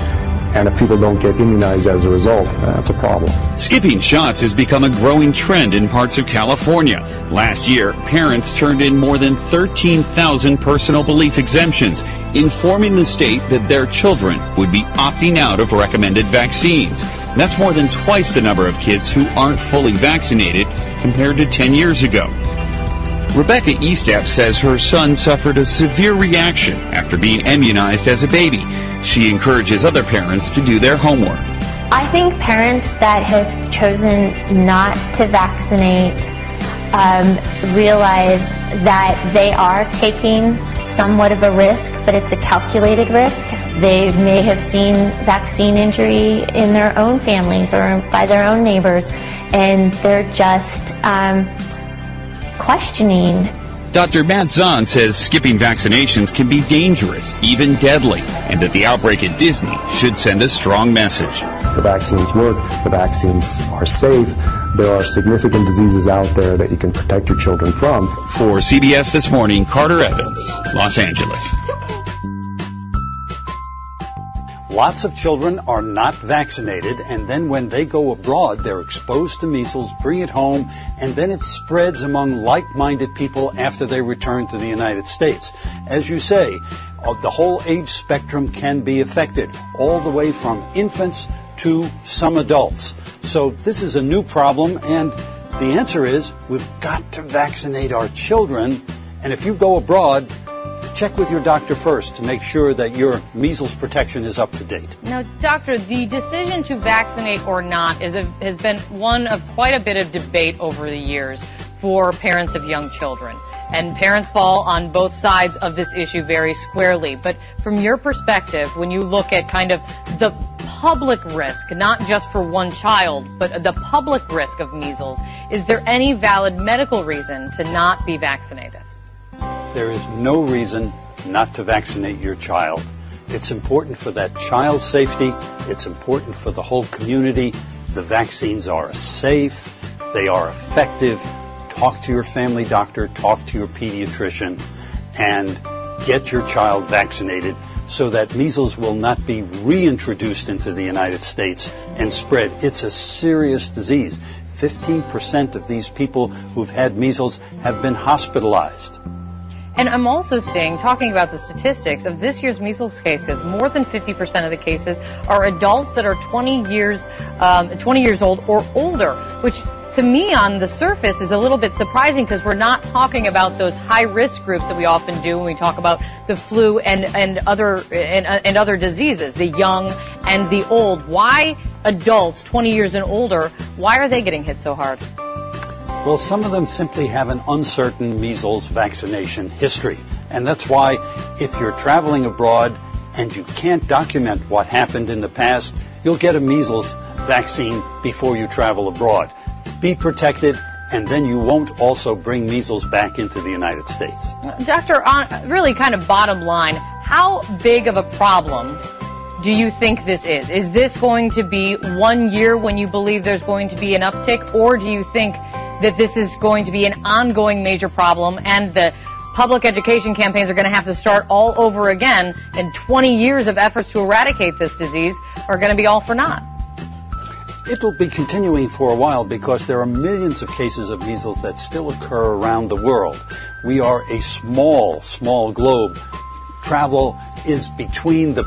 and if people don't get immunized as a result, that's a problem. Skipping shots has become a growing trend in parts of California. Last year, parents turned in more than 13,000 personal belief exemptions, informing the state that their children would be opting out of recommended vaccines. That's more than twice the number of kids who aren't fully vaccinated compared to 10 years ago. Rebecca Eastep says her son suffered a severe reaction after being immunized as a baby. She encourages other parents to do their homework. I think parents that have chosen not to vaccinate realize that they are taking somewhat of a risk, but it's a calculated risk. They may have seen vaccine injury in their own families or by their own neighbors, and they're just questioning. Dr. Matt Zahn says skipping vaccinations can be dangerous, even deadly, and that the outbreak at Disney should send a strong message. The vaccines work, the vaccines are safe, there are significant diseases out there that you can protect your children from. For CBS This Morning, Carter Evans, Los Angeles. Lots of children are not vaccinated, and then when they go abroad, they're exposed to measles, bring it home, and then it spreads among like-minded people after they return to the United States. As you say, the whole age spectrum can be affected, all the way from infants to some adults. So this is a new problem, and the answer is we've got to vaccinate our children, and if you go abroad, check with your doctor first to make sure that your measles protection is up to date. Now, doctor, the decision to vaccinate or not has been one of quite a bit of debate over the years for parents of young children. And parents fall on both sides of this issue very squarely. But from your perspective, when you look at kind of the public risk, not just for one child, but the public risk of measles, is there any valid medical reason to not be vaccinated? There is no reason not to vaccinate your child. It's important for that child's safety. It's important for the whole community. The vaccines are safe. They are effective. Talk to your family doctor. Talk to your pediatrician and get your child vaccinated so that measles will not be reintroduced into the United States and spread. It's a serious disease. 15% of these people who've had measles have been hospitalized. And I'm also seeing, talking about the statistics of this year's measles cases, more than 50% of the cases are adults that are 20 years old or older, which to me on the surface is a little bit surprising because we're not talking about those high-risk groups that we often do when we talk about the flu and other diseases, the young and the old. Why adults 20 years and older, why are they getting hit so hard? Well, some of them simply have an uncertain measles vaccination history. And that's why if you're traveling abroad and you can't document what happened in the past, you'll get a measles vaccine before you travel abroad. Be protected, and then you won't also bring measles back into the United States. Doctor, really kind of bottom line, how big of a problem do you think this is? Is this going to be 1 year when you believe there's going to be an uptick, or do you think that this is going to be an ongoing major problem, and the public education campaigns are going to have to start all over again, and 20 years of efforts to eradicate this disease are going to be all for naught. It'll be continuing for a while because there are millions of cases of measles that still occur around the world. We are a small globe. Travel is between the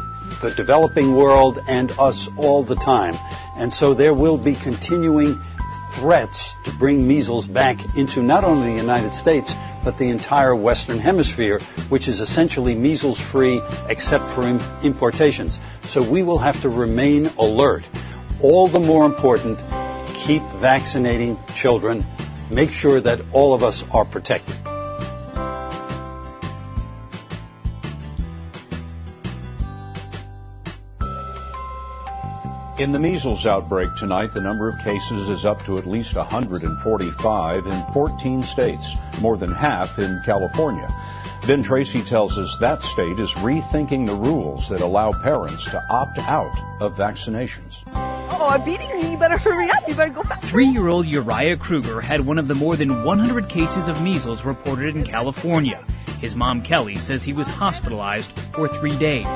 developing world and us all the time. And so there will be continuing threats to bring measles back into not only the United States, but the entire Western Hemisphere, which is essentially measles-free except for importations. So we will have to remain alert. All the more important, keep vaccinating children. Make sure that all of us are protected. In the measles outbreak tonight, the number of cases is up to at least 145 in 14 states, more than half in California. Ben Tracy tells us that state is rethinking the rules that allow parents to opt out of vaccinations. Oh, I'm beating you. You better hurry up. You better go fast. 3-year-old Uriah Kruger had one of the more than 100 cases of measles reported in California. His mom, Kelly, says he was hospitalized for 3 days.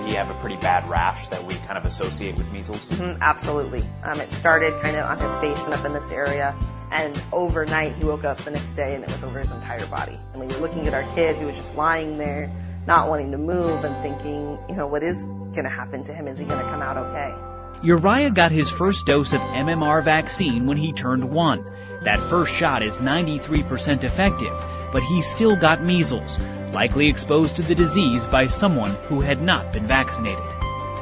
You have a pretty bad rash that we kind of associate with measles? Absolutely. It started kind of on his face and up in this area. And overnight, he woke up the next day and it was over his entire body. And we were looking at our kid who was just lying there, not wanting to move and thinking, what is going to happen to him? Is he going to come out okay? Uriah got his first dose of MMR vaccine when he turned 1. That first shot is 93% effective, but he still got measles, likely exposed to the disease by someone who had not been vaccinated.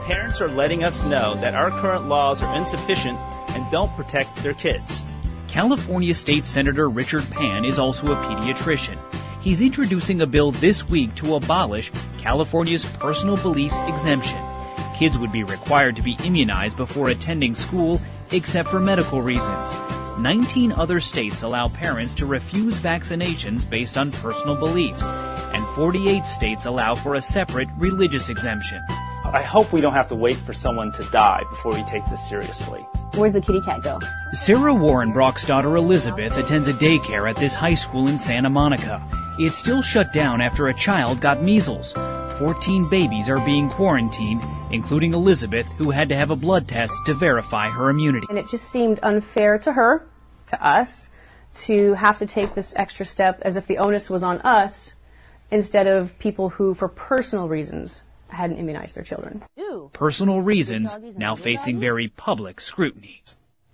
Parents are letting us know that our current laws are insufficient and don't protect their kids. California State Senator Richard Pan is also a pediatrician. He's introducing a bill this week to abolish California's personal beliefs exemption. Kids would be required to be immunized before attending school, except for medical reasons. 19 other states allow parents to refuse vaccinations based on personal beliefs, and 48 states allow for a separate religious exemption. I hope we don't have to wait for someone to die before we take this seriously. Where's the kitty cat go? Sarah Warrenbrock's daughter Elizabeth attends a daycare at this high school in Santa Monica. It's still shut down after a child got measles. 14 babies are being quarantined, including Elizabeth, who had to have a blood test to verify her immunity. And it just seemed unfair to her, to us, to have to take this extra step as if the onus was on us instead of people who, for personal reasons, hadn't immunized their children. Personal reasons now facing very public scrutiny.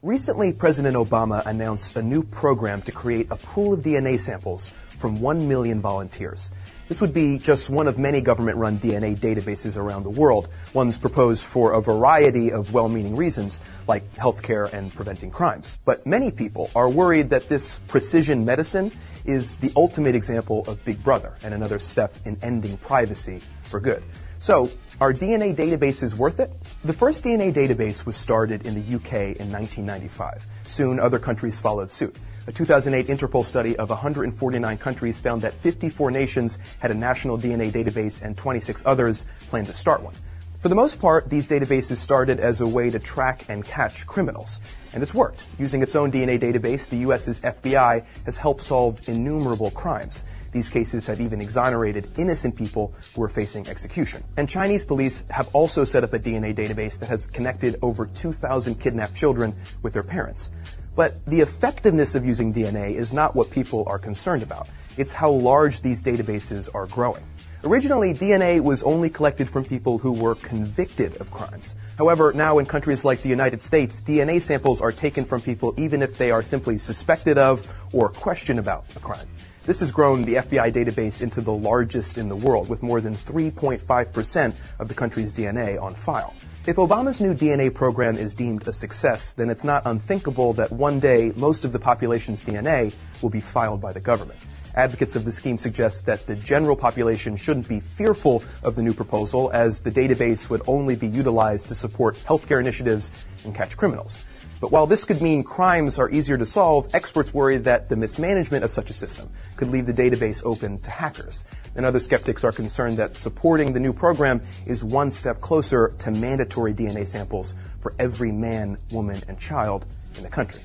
Recently, President Obama announced a new program to create a pool of DNA samples from 1 million volunteers. This would be just one of many government-run DNA databases around the world, ones proposed for a variety of well-meaning reasons, like healthcare and preventing crimes. But many people are worried that this precision medicine is the ultimate example of Big Brother and another step in ending privacy for good. So, are DNA databases worth it? The first DNA database was started in the UK in 1995. Soon, other countries followed suit. A 2008 Interpol study of 149 countries found that 54 nations had a national DNA database and 26 others plan to start one. For the most part, these databases started as a way to track and catch criminals. And it's worked. Using its own DNA database, the U.S.'s FBI has helped solve innumerable crimes. These cases have even exonerated innocent people who are facing execution. And Chinese police have also set up a DNA database that has connected over 2,000 kidnapped children with their parents. But the effectiveness of using DNA is not what people are concerned about. It's how large these databases are growing. Originally, DNA was only collected from people who were convicted of crimes. However, now in countries like the United States, DNA samples are taken from people even if they are simply suspected of or questioned about a crime. This has grown the FBI database into the largest in the world, with more than 3.5% of the country's DNA on file. If Obama's new DNA program is deemed a success, then it's not unthinkable that one day most of the population's DNA will be filed by the government. Advocates of the scheme suggest that the general population shouldn't be fearful of the new proposal, as the database would only be utilized to support healthcare initiatives and catch criminals. But while this could mean crimes are easier to solve, experts worry that the mismanagement of such a system could leave the database open to hackers. And other skeptics are concerned that supporting the new program is one step closer to mandatory DNA samples for every man, woman, and child in the country.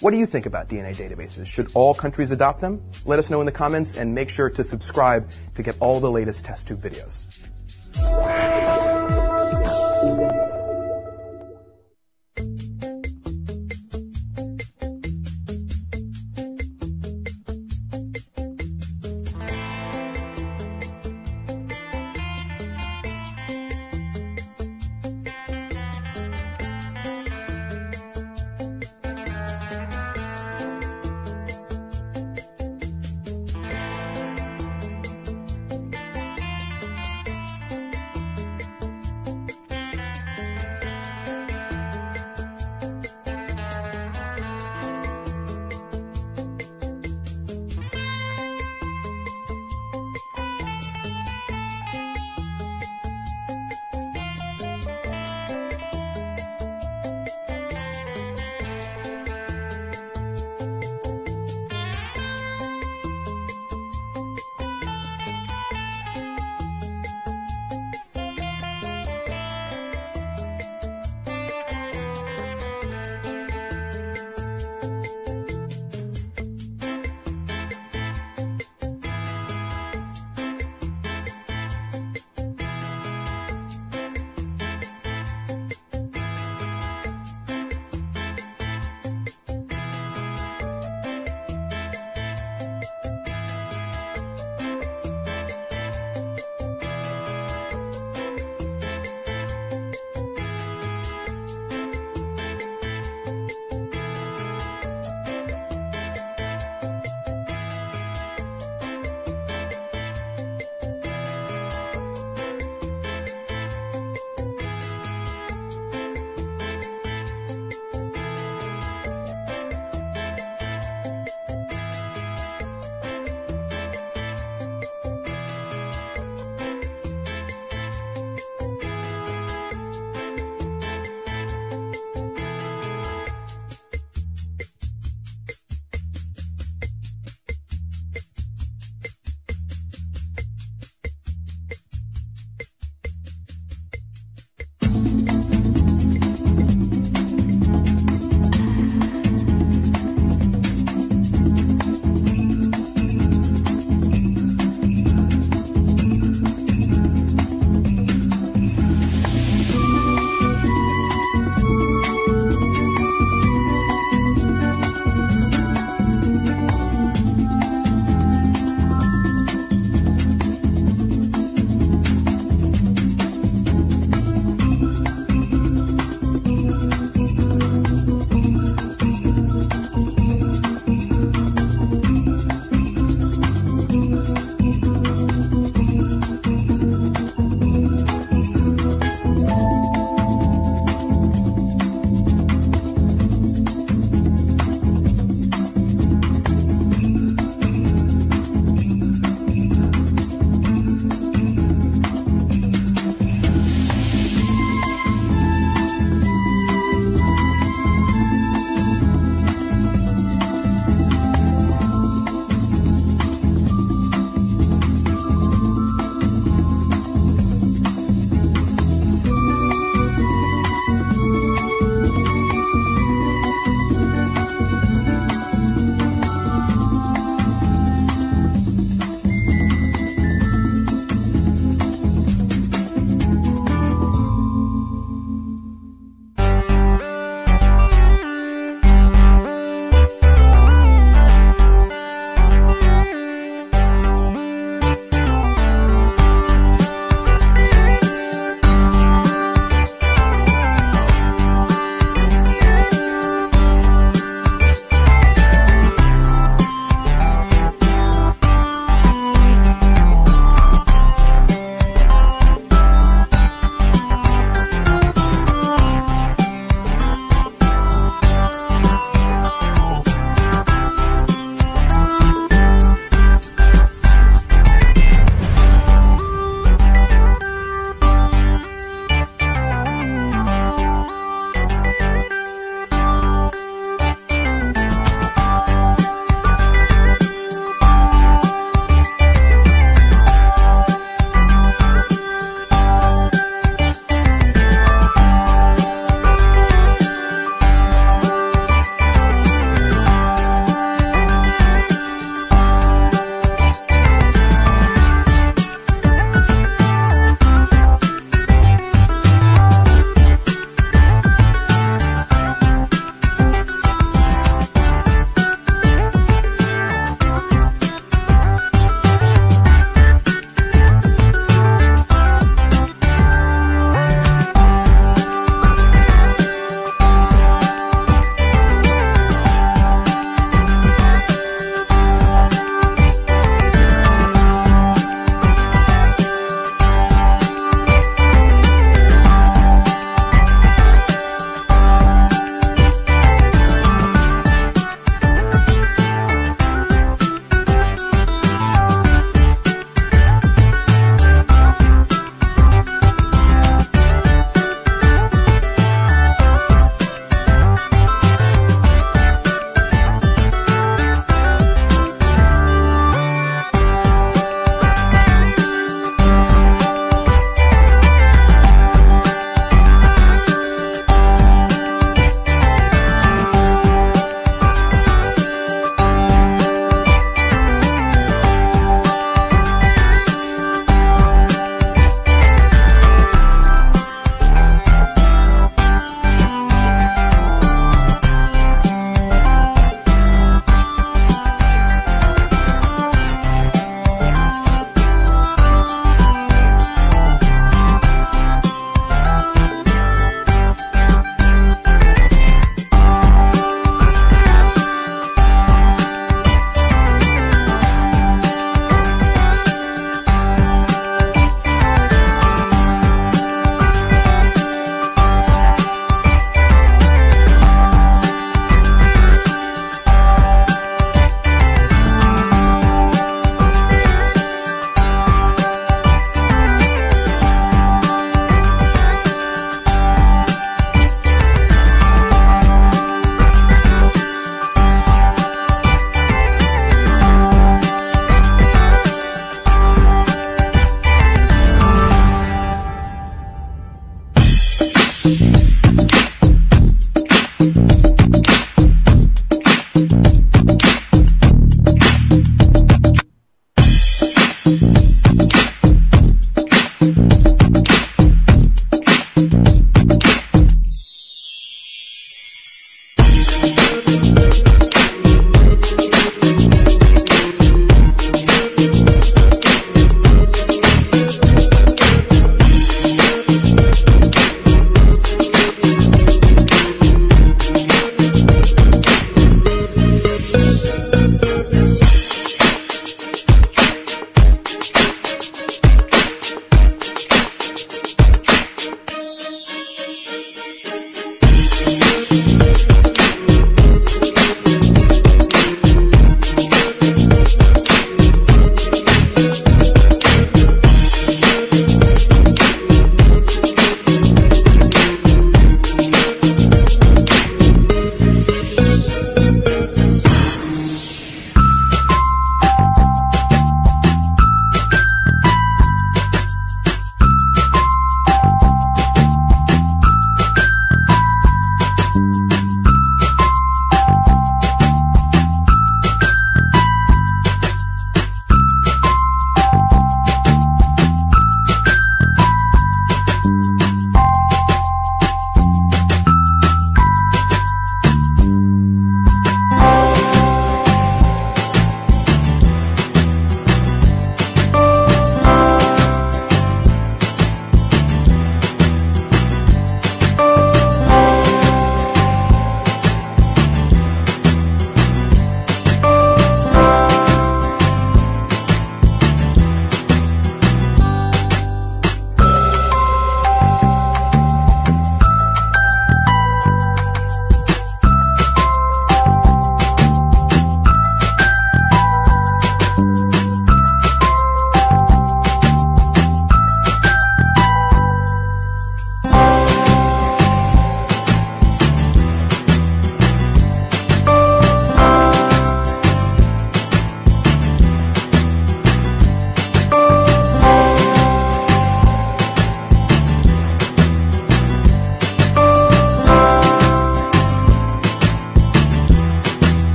What do you think about DNA databases? Should all countries adopt them? Let us know in the comments and make sure to subscribe to get all the latest test tube videos.